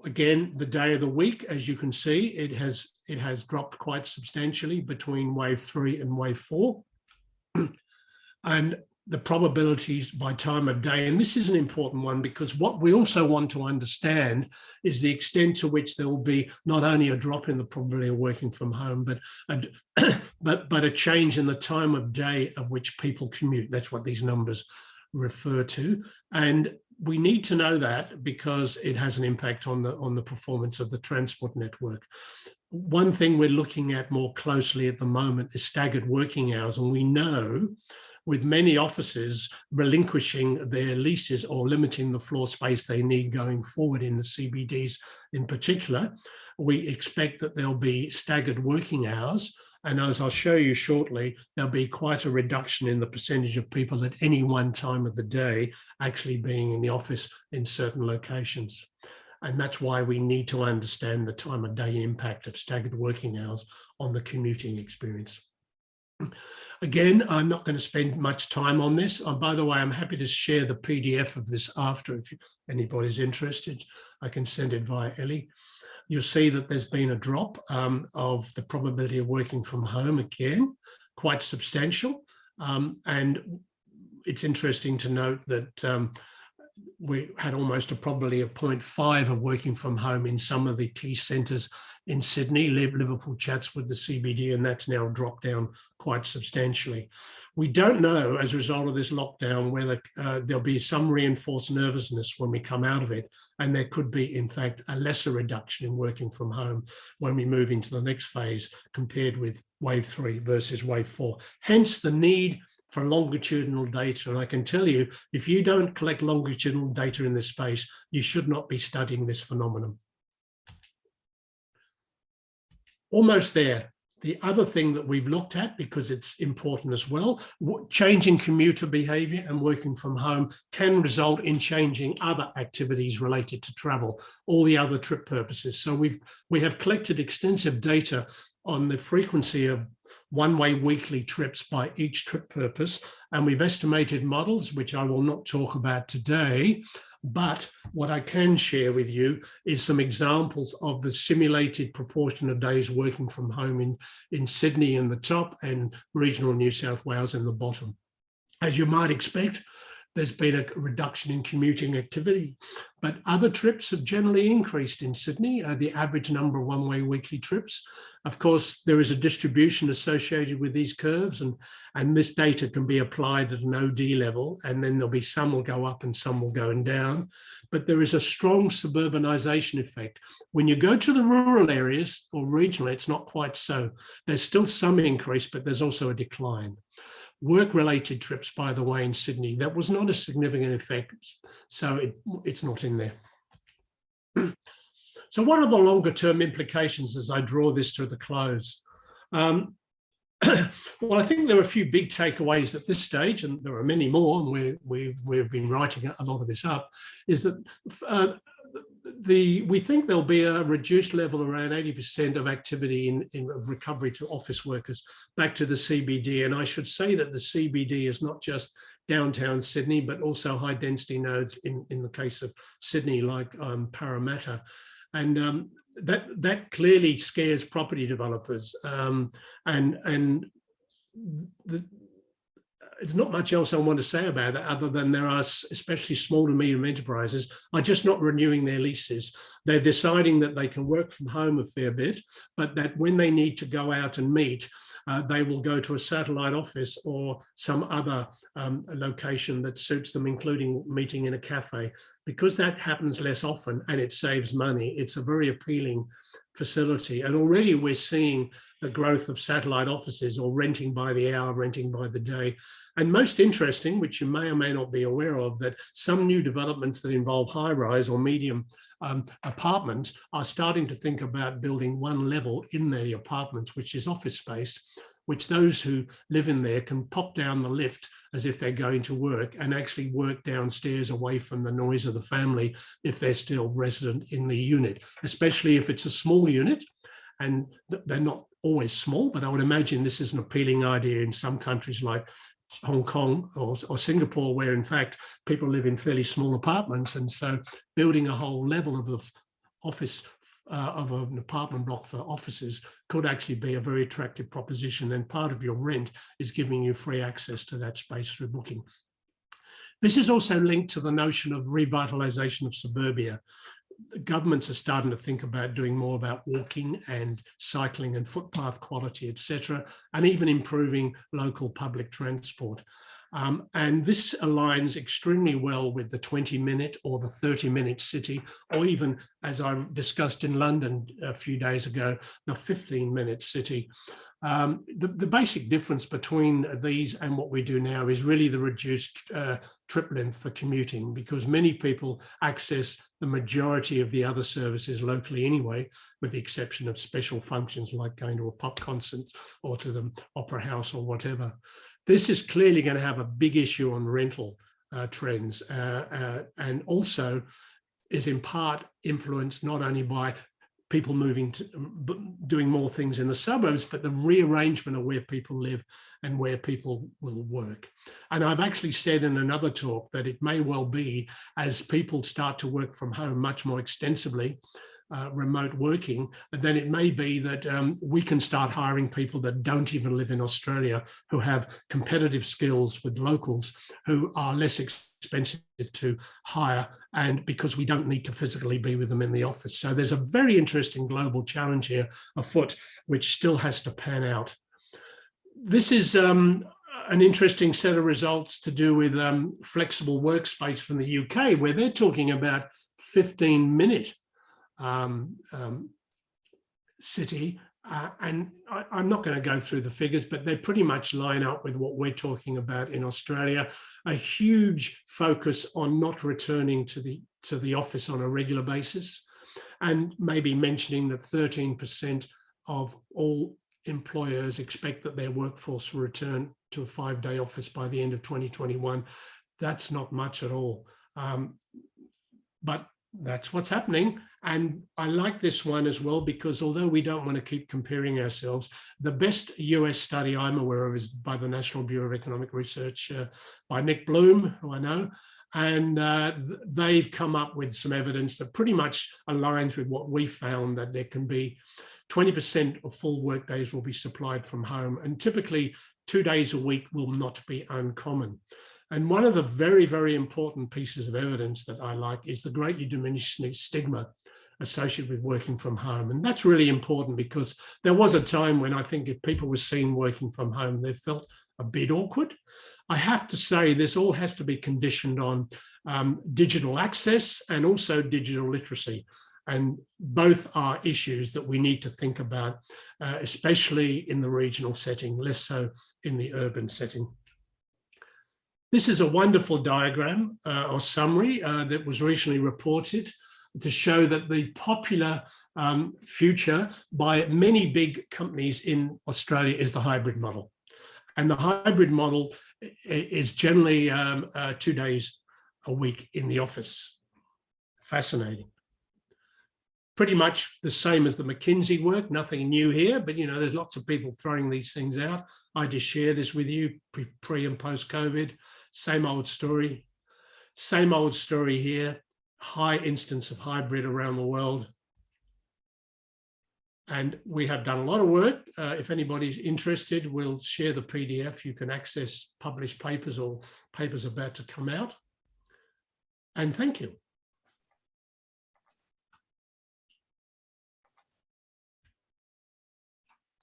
Again, the day of the week, as you can see, it has dropped quite substantially between wave 3 and wave 4. And the probabilities by time of day, and this is an important one because what we also want to understand is the extent to which there will be not only a drop in the probability of working from home, but a change in the time of day of which people commute. That's what these numbers refer to. And we need to know that because it has an impact on the performance of the transport network. One thing we're looking at more closely at the moment is staggered working hours. And we know with many offices relinquishing their leases or limiting the floor space they need going forward in the CBDs in particular, we expect that there'll be staggered working hours. And as I'll show you shortly, there'll be quite a reduction in the percentage of people at any one time of the day actually being in the office in certain locations. And that's why we need to understand the time of day impact of staggered working hours on the commuting experience. Again, I'm not going to spend much time on this. By the way, I'm happy to share the PDF of this after if anybody's interested. I can send it via Ellie. You'll see that there's been a drop of the probability of working from home again, quite substantial. And it's interesting to note that we had almost a probability of 0.5 of working from home in some of the key centres in Sydney. Liverpool chats with the CBD, and that's now dropped down quite substantially. We don't know, as a result of this lockdown, whether there'll be some reinforced nervousness when we come out of it, and there could be, in fact, a lesser reduction in working from home when we move into the next phase compared with wave 3 versus wave 4. Hence the need for longitudinal data. And I can tell you, if you don't collect longitudinal data in this space, you should not be studying this phenomenon. Almost there. The other thing that we've looked at, because it's important as well, changing commuter behaviour and working from home can result in changing other activities related to travel, all the other trip purposes. So we have collected extensive data on the frequency of one-way weekly trips by each trip purpose, and we've estimated models, which I will not talk about today, but what I can share with you is some examples of the simulated proportion of days working from home in Sydney in the top and regional New South Wales in the bottom. As you might expect, there's been a reduction in commuting activity, but other trips have generally increased in Sydney, the average number of one-way weekly trips. Of course, there is a distribution associated with these curves, and this data can be applied at an OD level, and then there'll be some will go up and some will go down. But there is a strong suburbanization effect. When you go to the rural areas or regional, it's not quite so. There's still some increase, but there's also a decline. Work-related trips, by the way, in Sydney, that was not a significant effect, so it's not in there. So what are the longer-term implications as I draw this to the close? Well, I think there are a few big takeaways at this stage, and there are many more, and we've been writing a lot of this up, is that we think there'll be a reduced level around 80% of activity in recovery to office workers back to the CBD. And I should say that the CBD is not just downtown Sydney, but also high density nodes in the case of Sydney, like Parramatta. And that clearly scares property developers. There's not much else I want to say about it other than there are, especially small to medium enterprises, are just not renewing their leases. They're deciding that they can work from home a fair bit, but that when they need to go out and meet, they will go to a satellite office or some other location that suits them, including meeting in a cafe. Because that happens less often and it saves money, it's a very appealing facility. And already we're seeing the growth of satellite offices, or renting by the hour, renting by the day. And most interesting, which you may or may not be aware of, that some new developments that involve high-rise or medium apartments are starting to think about building one level in the apartments, which is office space, which those who live in there can pop down the lift as if they're going to work and actually work downstairs away from the noise of the family if they're still resident in the unit, especially if it's a small unit. And they're not always small, but I would imagine this is an appealing idea in some countries like Hong Kong or Singapore, where in fact people live in fairly small apartments. And so building a whole level of the office of an apartment block for offices could actually be a very attractive proposition. And part of your rent is giving you free access to that space through booking. This is also linked to the notion of revitalisation of suburbia. Governments are starting to think about doing more about walking and cycling and footpath quality, etc., and even improving local public transport. And this aligns extremely well with the 20-minute or the 30-minute city, or even, as I discussed in London a few days ago, the 15-minute city. The basic difference between these and what we do now is really the reduced trip length for commuting, because many people access the majority of the other services locally anyway, with the exception of special functions like going to a pop concert or to the opera house or whatever. This is clearly going to have a big issue on rental trends, and also is in part influenced not only by people moving to doing more things in the suburbs, but the rearrangement of where people live and where people will work. And I've actually said in another talk that it may well be, as people start to work from home much more extensively, remote working, then it may be that we can start hiring people that don't even live in Australia, who have competitive skills with locals who are less expensive to hire, and because we don't need to physically be with them in the office. So there's a very interesting global challenge here afoot, which still has to pan out. This is an interesting set of results to do with flexible workspace from the UK, where they're talking about 15-minute city. And I'm not going to go through the figures, but they pretty much line up with what we're talking about in Australia. A huge focus on not returning to the office on a regular basis, and maybe mentioning that 13% of all employers expect that their workforce will return to a 5-day office by the end of 2021. That's not much at all. But that's what's happening. And I like this one as well, because although we don't want to keep comparing ourselves, the best US study I'm aware of is by the National Bureau of Economic Research, by Nick Bloom, who I know. And they've come up with some evidence that pretty much aligns with what we found, that there can be 20% of full work days will be supplied from home, and typically 2 days a week will not be uncommon. And one of the very, very important pieces of evidence that I like is the greatly diminished stigma associated with working from home. And that's really important, because there was a time when I think if people were seen working from home, they felt a bit awkward. I have to say this all has to be conditioned on digital access and also digital literacy. And both are issues that we need to think about, especially in the regional setting, less so in the urban setting. This is a wonderful diagram or summary that was recently reported to show that the popular future by many big companies in Australia is the hybrid model. And the hybrid model is generally 2 days a week in the office. Fascinating. Pretty much the same as the McKinsey work, nothing new here, but there's lots of people throwing these things out. I just share this with you pre and post COVID. Same old story here. High instance of hybrid around the world. And we have done a lot of work. If anybody's interested, we'll share the PDF. You can access published papers or papers about to come out. And thank you.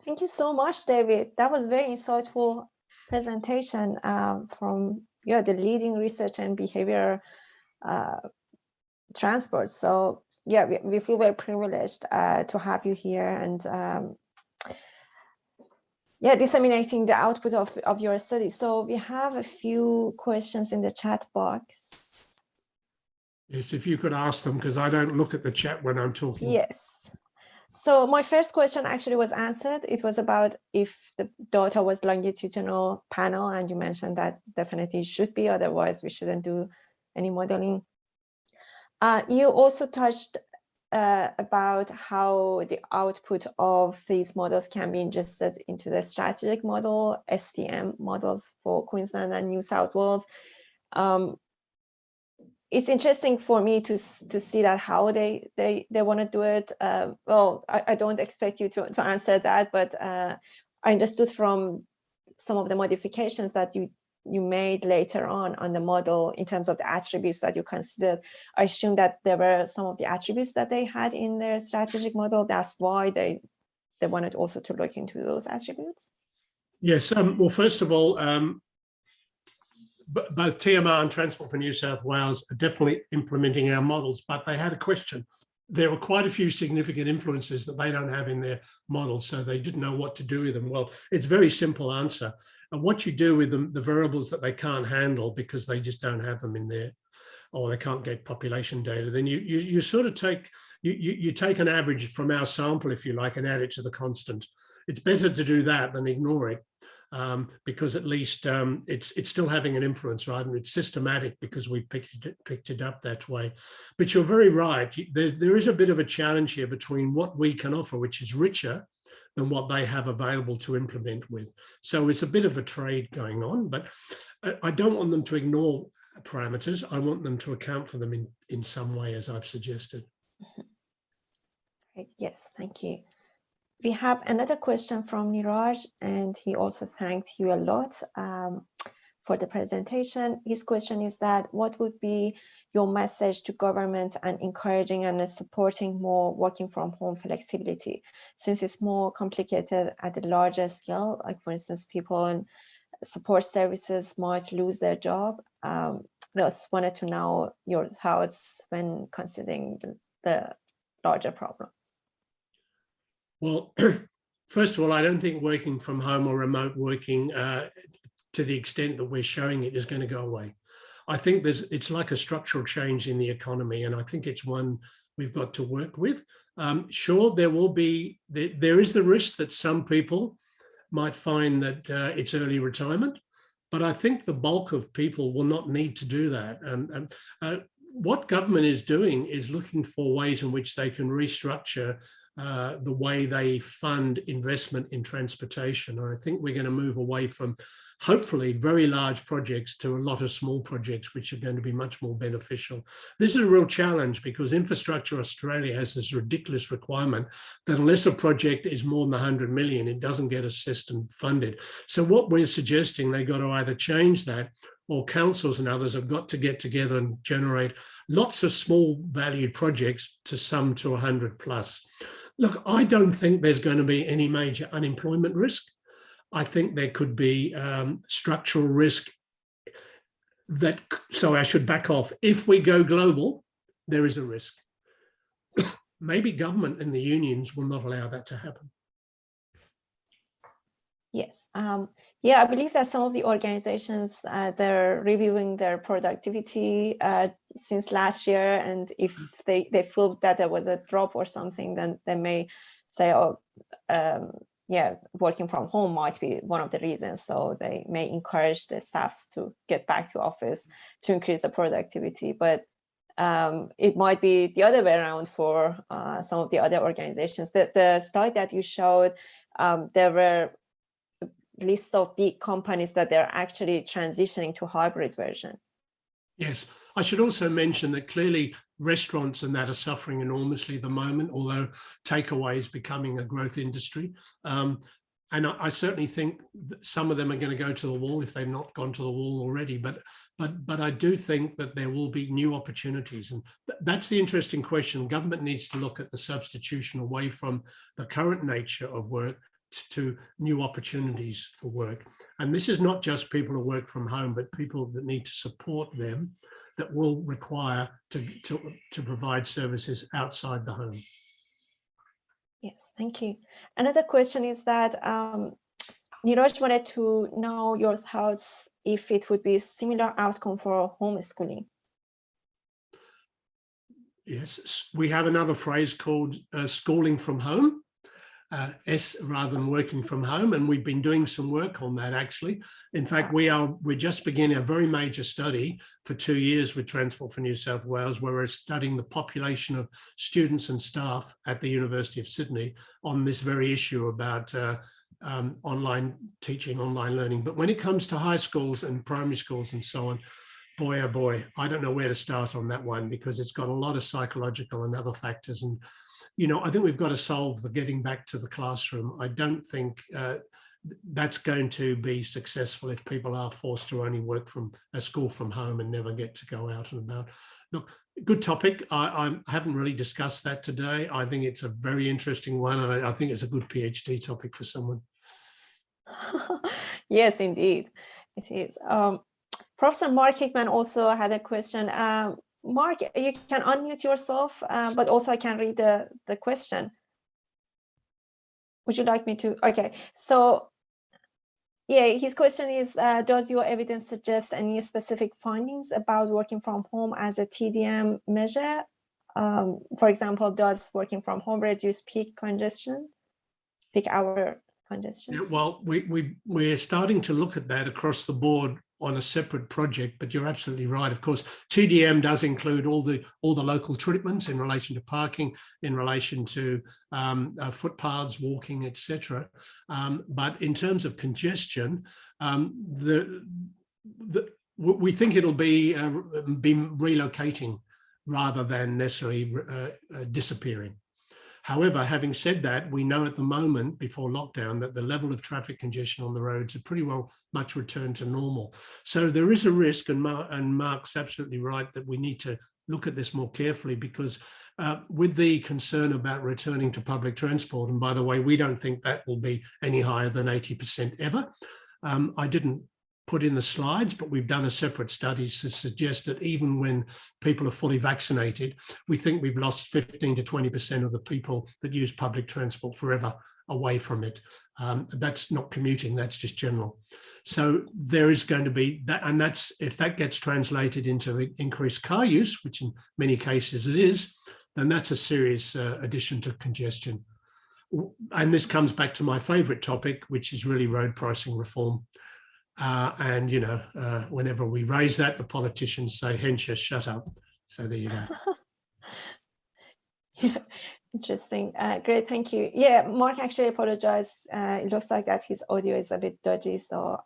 Thank you so much, David. That was very insightful presentation from the leading research and behavior transport. So we feel very privileged to have you here and disseminating the output of your study. So we have a few questions in the chat box. Yes, if you could ask them, because I don't look at the chat when I'm talking. Yes. So my first question actually was answered. It was about if the data was longitudinal panel, and you mentioned that definitely should be, otherwise we shouldn't do any modeling. You also touched about how the output of these models can be ingested into the strategic model, STM models for Queensland and New South Wales. It's interesting for me to see that how they want to do it. Well, I don't expect you to answer that, but I understood from some of the modifications that you made later on the model in terms of the attributes that you considered. I assume that there were some of the attributes that they had in their strategic model. That's why they wanted also to look into those attributes. Yes. Well, first of all, both TMR and Transport for New South Wales are definitely implementing our models, but they had a question there were quite a few significant influences that they don't have in their model, so they didn't know what to do with them. Well, it's a very simple answer. And what you do with them, the variables that they can't handle because they just don't have them in there, or they can't get population data, then you sort of take, you take an average from our sample, if you like, and add it to the constant. It's better to do that than ignore it. Because at least it's still having an influence, right? And it's systematic because we picked it up that way. But you're very right. There is a bit of a challenge here between what we can offer, which is richer than what they have available to implement with. So it's a bit of a trade going on, but I don't want them to ignore parameters. I want them to account for them in some way, as I've suggested. Great. Yes, thank you. We have another question from Niraj, and he also thanked you a lot for the presentation. His question is that what would be your message to government and encouraging and supporting more working from home flexibility, since it's more complicated at a larger scale, like for instance, people in support services might lose their job. Just wanted to know your thoughts when considering the larger problem. Well, first of all, I don't think working from home or remote working to the extent that we're showing it is going to go away. I think it's like a structural change in the economy, and I think it's one we've got to work with. Sure, there is the risk that some people might find that it's early retirement, but I think the bulk of people will not need to do that. What government is doing is looking for ways in which they can restructure the way they fund investment in transportation. And I think we're going to move away from, hopefully, very large projects to a lot of small projects, which are going to be much more beneficial. This is a real challenge because Infrastructure Australia has this ridiculous requirement that unless a project is more than 100 million, it doesn't get assessed and funded. So what we're suggesting, they've got to either change that, or councils and others have got to get together and generate lots of small valued projects to sum to 100 plus. Look, I don't think there's going to be any major unemployment risk. I think there could be structural risk so I should back off. If we go global, there is a risk. Maybe government and the unions will not allow that to happen. Yes. Yeah, I believe that some of the organizations, they're reviewing their productivity since last year. And if they feel that there was a drop or something, then they may say, oh, yeah, working from home might be one of the reasons. So they may encourage the staffs to get back to office to increase the productivity. But it might be the other way around for some of the other organizations. The slide that you showed, there were list of big companies that they're actually transitioning to hybrid version. Yes, I should also mention that clearly restaurants and that are suffering enormously at the moment, although takeaway is becoming a growth industry. And I certainly think that some of them are going to go to the wall if they've not gone to the wall already. But I do think that there will be new opportunities, and that's the interesting question. Government needs to look at the substitution away from the current nature of work to new opportunities for work. And this is not just people who work from home, but people that need to support them that will require to provide services outside the home. Yes, thank you. Another question is that Niraj wanted to know your thoughts if it would be a similar outcome for homeschooling. Yes, we have another phrase called schooling from home. S rather than working from home, and we've been doing some work on that actually. In fact, we're just beginning a very major study for 2 years with Transport for New South Wales, where we're studying the population of students and staff at the University of Sydney on this very issue about online teaching, online learning. But when it comes to high schools and primary schools and so on, boy, oh boy, I don't know where to start on that one, because it's got a lot of psychological and other factors. And I think we've got to solve the getting back to the classroom. I don't think that's going to be successful if people are forced to only work from a school from home and never get to go out and about. Look, good topic. I haven't really discussed that today. I think it's a very interesting one, and I think it's a good PhD topic for someone. Yes, indeed, it is. Professor Mark Hickman also had a question. Mark, you can unmute yourself, but also I can read the question. Would you like me to? Okay, so yeah, his question is, does your evidence suggest any specific findings about working from home as a TDM measure? For example, does working from home reduce peak hour congestion? Yeah, well, we're starting to look at that across the board on a separate project, but you're absolutely right. Of course, TDM does include all the local treatments in relation to parking, in relation to footpaths, walking, etc. But in terms of congestion, we think it'll be relocating rather than necessarily disappearing. However, having said that, we know at the moment, before lockdown, that the level of traffic congestion on the roads are pretty well much returned to normal. So there is a risk, and Mark's absolutely right, that we need to look at this more carefully, because with the concern about returning to public transport, and by the way, we don't think that will be any higher than 80% ever. I didn't put in the slides, but we've done a separate study to suggest that even when people are fully vaccinated, we think we've lost 15 to 20% of the people that use public transport forever away from it. That's not commuting, that's just general. So there is going to be that, and that's, if that gets translated into increased car use, which in many cases it is, then that's a serious addition to congestion. And this comes back to my favorite topic, which is really road pricing reform. And, you know, whenever we raise that, the politicians say, Hensher, shut up. So there you go. Yeah, interesting. Great, thank you. Yeah, Mark actually apologized. It looks like that his audio is a bit dodgy. So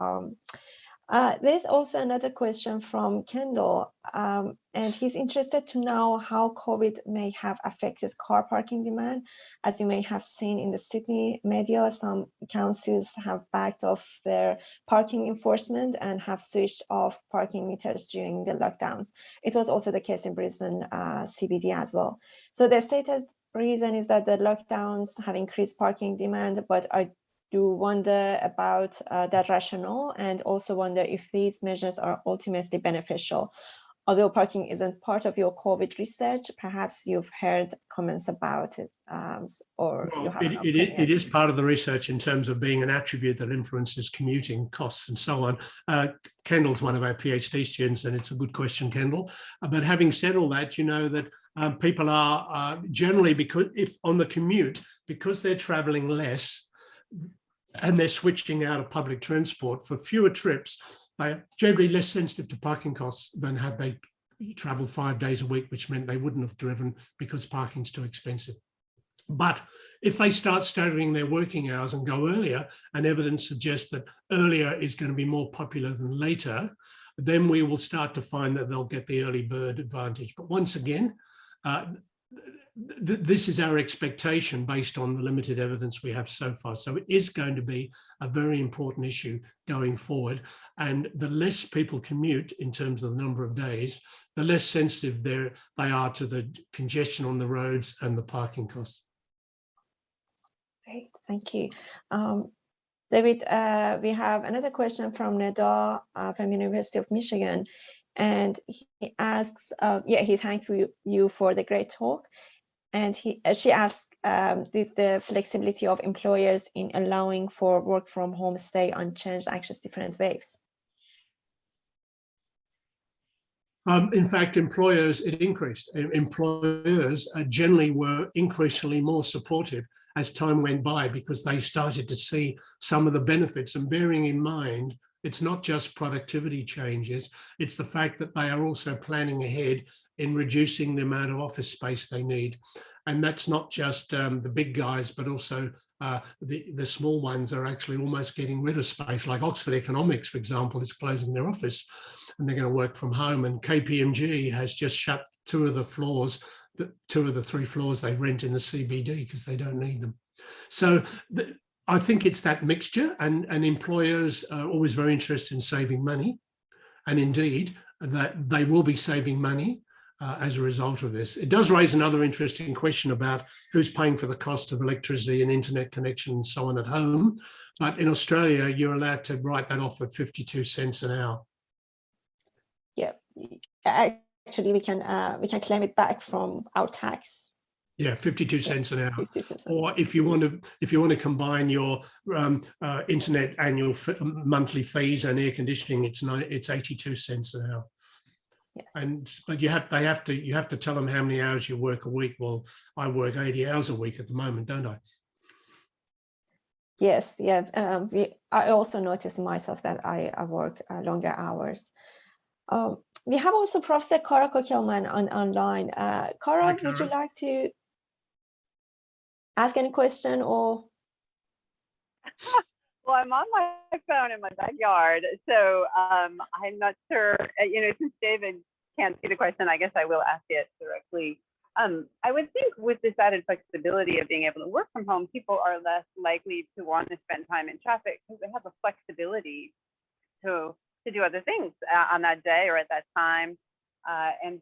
there's also another question from Kendall, and he's interested to know how COVID may have affected car parking demand. As you may have seen in the Sydney media, some councils have backed off their parking enforcement and have switched off parking meters during the lockdowns. It was also the case in Brisbane CBD as well. So the stated reason is that the lockdowns have increased parking demand, but I do wonder about that rationale, and also wonder if these measures are ultimately beneficial. Although parking isn't part of your COVID research, perhaps you've heard comments about it, or Well, you have an it is part of the research in terms of being an attribute that influences commuting costs and so on. Kendall's one of our PhD students, and it's a good question, Kendall. But having said all that, you know that people are generally, because if on the commute, because they're traveling less, and they're switching out of public transport for fewer trips, they're generally less sensitive to parking costs than had they traveled 5 days a week, which meant they wouldn't have driven because parking's too expensive. But if they start staggering their working hours and go earlier, and evidence suggests that earlier is going to be more popular than later, then we will start to find that they'll get the early bird advantage. But once again, this is our expectation based on the limited evidence we have so far. So it is going to be a very important issue going forward. And the less people commute in terms of the number of days, the less sensitive they are to the congestion on the roads and the parking costs. Great, thank you. David, we have another question from Neda from University of Michigan. And he asks, he thanked you for the great talk. And she asked, did the flexibility of employers in allowing for work from home stay unchanged, access different waves? In fact, employers, it increased. Employers generally were increasingly more supportive as time went by, because they started to see some of the benefits. And bearing in mind, it's not just productivity changes, it's the fact that they are also planning ahead in reducing the amount of office space they need. And that's not just the big guys, but also the small ones are actually almost getting rid of space. Like Oxford Economics, for example, is closing their office and they're going to work from home. And KPMG has just shut two of the 3 floors they rent in the CBD because they don't need them. So I think it's that mixture, and employers are always very interested in saving money. And indeed, that they will be saving money as a result of this. It does raise another interesting question about who's paying for the cost of electricity and internet connection and so on at home. But in Australia, you're allowed to write that off at 52 cents an hour. Yeah, actually we can claim it back from our tax. Yeah, 52 cents an hour. 52 cents. Or if you want to combine your internet annual monthly fees and air conditioning, it's 82 cents an hour. Yes. But you have to tell them how many hours you work a week. Well, I work 80 hours a week at the moment, don't I? Yes, yeah. I also noticed myself that I work longer hours. We have also Professor Kara Kokelman online. Kara, would you like to ask any question or? Well, I'm on my phone in my backyard, so I'm not sure. Since David can't see the question, I guess I will ask it directly. I would think with this added flexibility of being able to work from home, people are less likely to want to spend time in traffic because they have the flexibility to do other things on that day or at that time.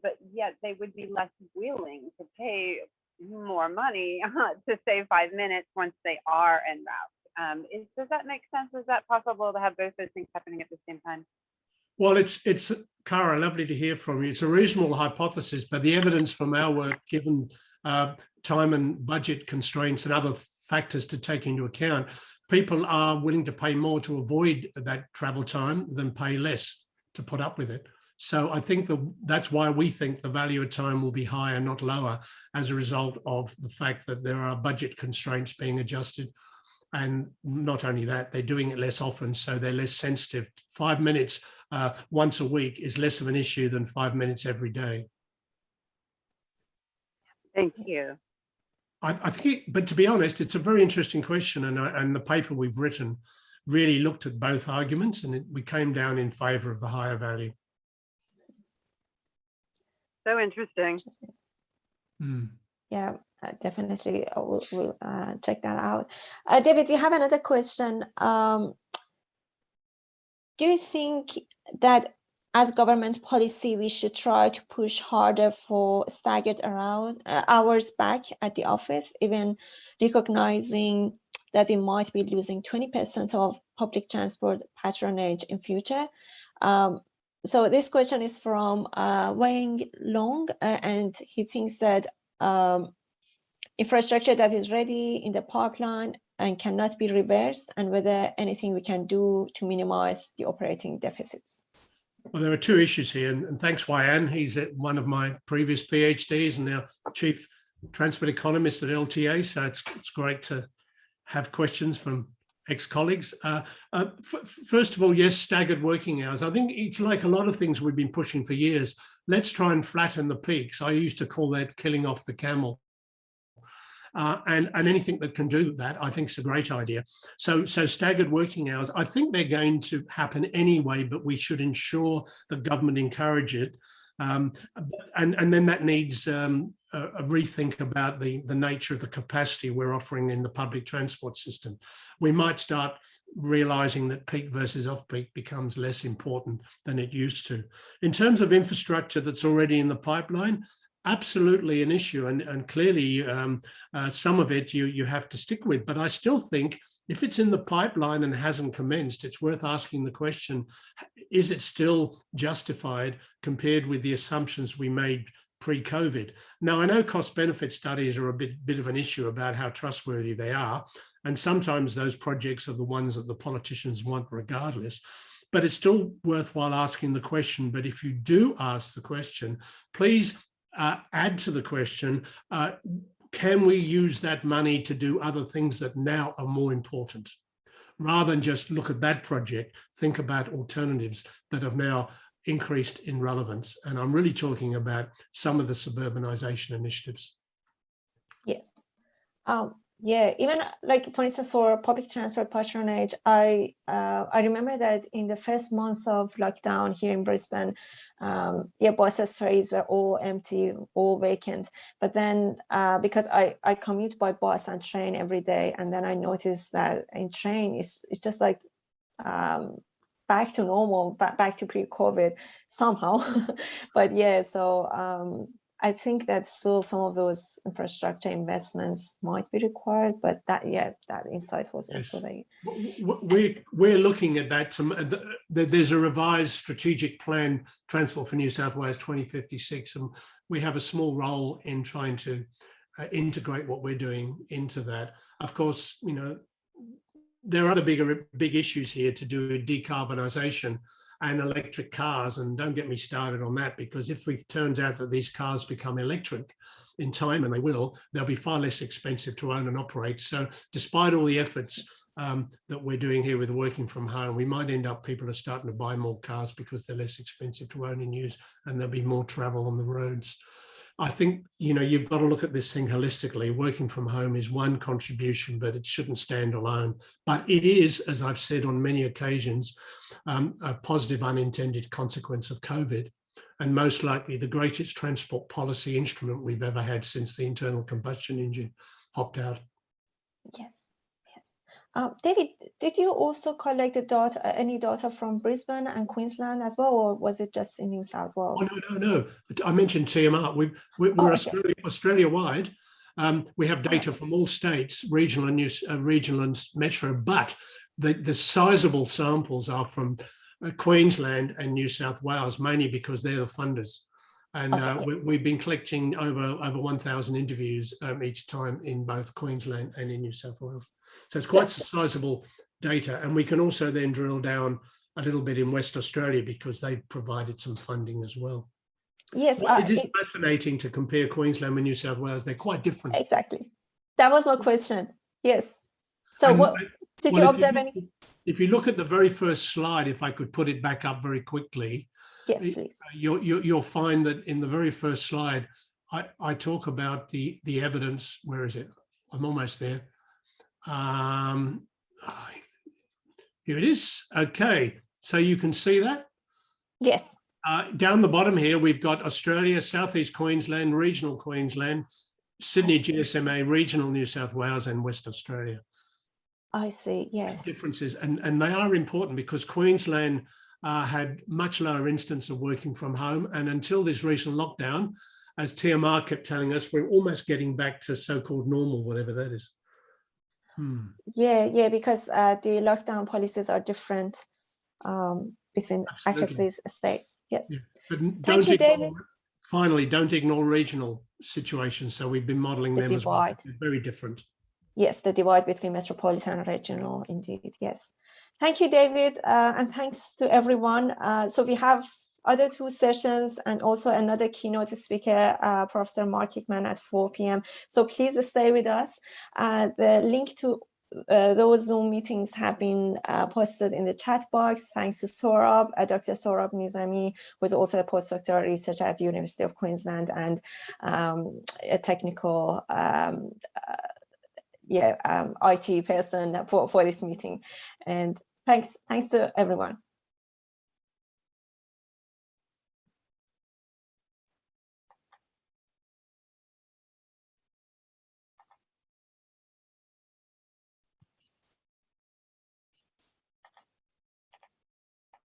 But yet they would be less willing to pay more money to save 5 minutes once they are en route. Does that make sense? Is that possible to have both those things happening at the same time? Well, it's Cara, lovely to hear from you. It's a reasonable hypothesis, but the evidence from our work, given time and budget constraints and other factors to take into account, people are willing to pay more to avoid that travel time than pay less to put up with it. So I think that's why we think the value of time will be higher, not lower, as a result of the fact that there are budget constraints being adjusted. And not only that, they're doing it less often, so they're less sensitive. 5 minutes once a week is less of an issue than 5 minutes every day. Thank you. I think, but to be honest, it's a very interesting question, and the paper we've written really looked at both arguments, and we came down in favour of the higher value. So interesting. Yeah, definitely. We'll check that out. David, you have another question. Do you think that as government policy, we should try to push harder for staggered hours back at the office, even recognizing that we might be losing 20% of public transport patronage in future? So this question is from Wang Long, and he thinks that infrastructure that is ready in the pipeline and cannot be reversed, and whether anything we can do to minimize the operating deficits. Well, there are two issues here, and thanks, Wayan. He's at one of my previous PhDs and now chief transport economist at LTA, so it's great to have questions from ex-colleagues. First of all, yes, staggered working hours. I think it's like a lot of things we've been pushing for years. Let's try and flatten the peaks. I used to call that killing off the camel. And anything that can do that, I think, is a great idea. So staggered working hours, I think they're going to happen anyway, but we should ensure the government encourage it. And then that needs a rethink about the nature of the capacity we're offering in the public transport system. We might start realizing that peak versus off-peak becomes less important than it used to. In terms of infrastructure that's already in the pipeline, absolutely an issue, and clearly some of it you have to stick with. But I still think if it's in the pipeline and hasn't commenced, it's worth asking the question, is it still justified compared with the assumptions we made pre-COVID? Now, I know cost-benefit studies are a bit of an issue about how trustworthy they are, and sometimes those projects are the ones that the politicians want regardless. But it's still worthwhile asking the question. But if you do ask the question, please add to the question, can we use that money to do other things that now are more important? Rather than just look at that project, think about alternatives that have now increased in relevance. And I'm really talking about some of the suburbanization initiatives. Yes. Yeah, even like, for instance, for public transport patronage, I remember that in the first month of lockdown here in Brisbane, buses, ferries were all empty, all vacant. But then because I commute by bus and train every day, and then I noticed that in train it's just like back to normal, back to pre-COVID somehow. But yeah, so I think that still some of those infrastructure investments might be required, but that insight was Yes. also very. We're looking at that. There's a revised strategic plan, Transport for New South Wales 2056, and we have a small role in trying to integrate what we're doing into that. Of course, you know, there are other big issues here to do with decarbonisation and electric cars, and don't get me started on that, because if it turns out that these cars become electric in time, and they will, they'll be far less expensive to own and operate. So despite all the efforts that we're doing here with working from home, we might end up, people are starting to buy more cars because they're less expensive to own and use, and there'll be more travel on the roads. I think, you know, you've got to look at this thing holistically. Working from home is one contribution, but it shouldn't stand alone. But it is, as I've said on many occasions, a positive unintended consequence of COVID, and most likely the greatest transport policy instrument we've ever had since the internal combustion engine hopped out. Yes. David, did you also collect the data, any data from Brisbane and Queensland as well, or was it just in New South Wales? Oh, no. I mentioned TMR. We're okay. Australia-wide. We have data from all states, regional and metro, but the sizable samples are from Queensland and New South Wales, mainly because they're the funders. And we've been collecting over 1,000 interviews each time in both Queensland and in New South Wales. So it's quite sizable data. And we can also then drill down a little bit in West Australia because they've provided some funding as well. Yes. It is fascinating to compare Queensland with New South Wales. They're quite different. Exactly. That was my question. Yes. So did you observe any? If you look at the very first slide, if I could put it back up very quickly. Yes, please. You'll find that in the very first slide, I talk about the evidence. Where is it? I'm almost there. Here it is. Okay, so you can see that? Yes. Down the bottom here, we've got Australia, Southeast Queensland, Regional Queensland, Sydney GSMA, Regional New South Wales, and West Australia. I see, yes. Differences, and they are important because Queensland had much lower instance of working from home, and until this recent lockdown, as TMR kept telling us, we're almost getting back to so-called normal, whatever that is. Yeah, because the lockdown policies are different between actually these states. Yes. Yeah. But Thank you, David. Finally, don't ignore regional situations. So we've been modeling them as well. They're very different. Yes, the divide between metropolitan and regional, indeed. Yes. Thank you, David, and thanks to everyone. So we have other 2 sessions and also another keynote speaker, Professor Mark Hickman at 4 p.m. So please stay with us. The link to those Zoom meetings have been posted in the chat box. Thanks to Saurabh, Dr. Saurabh Nizami, who is also a postdoctoral researcher at the University of Queensland and a technical IT person for this meeting. And thanks to everyone.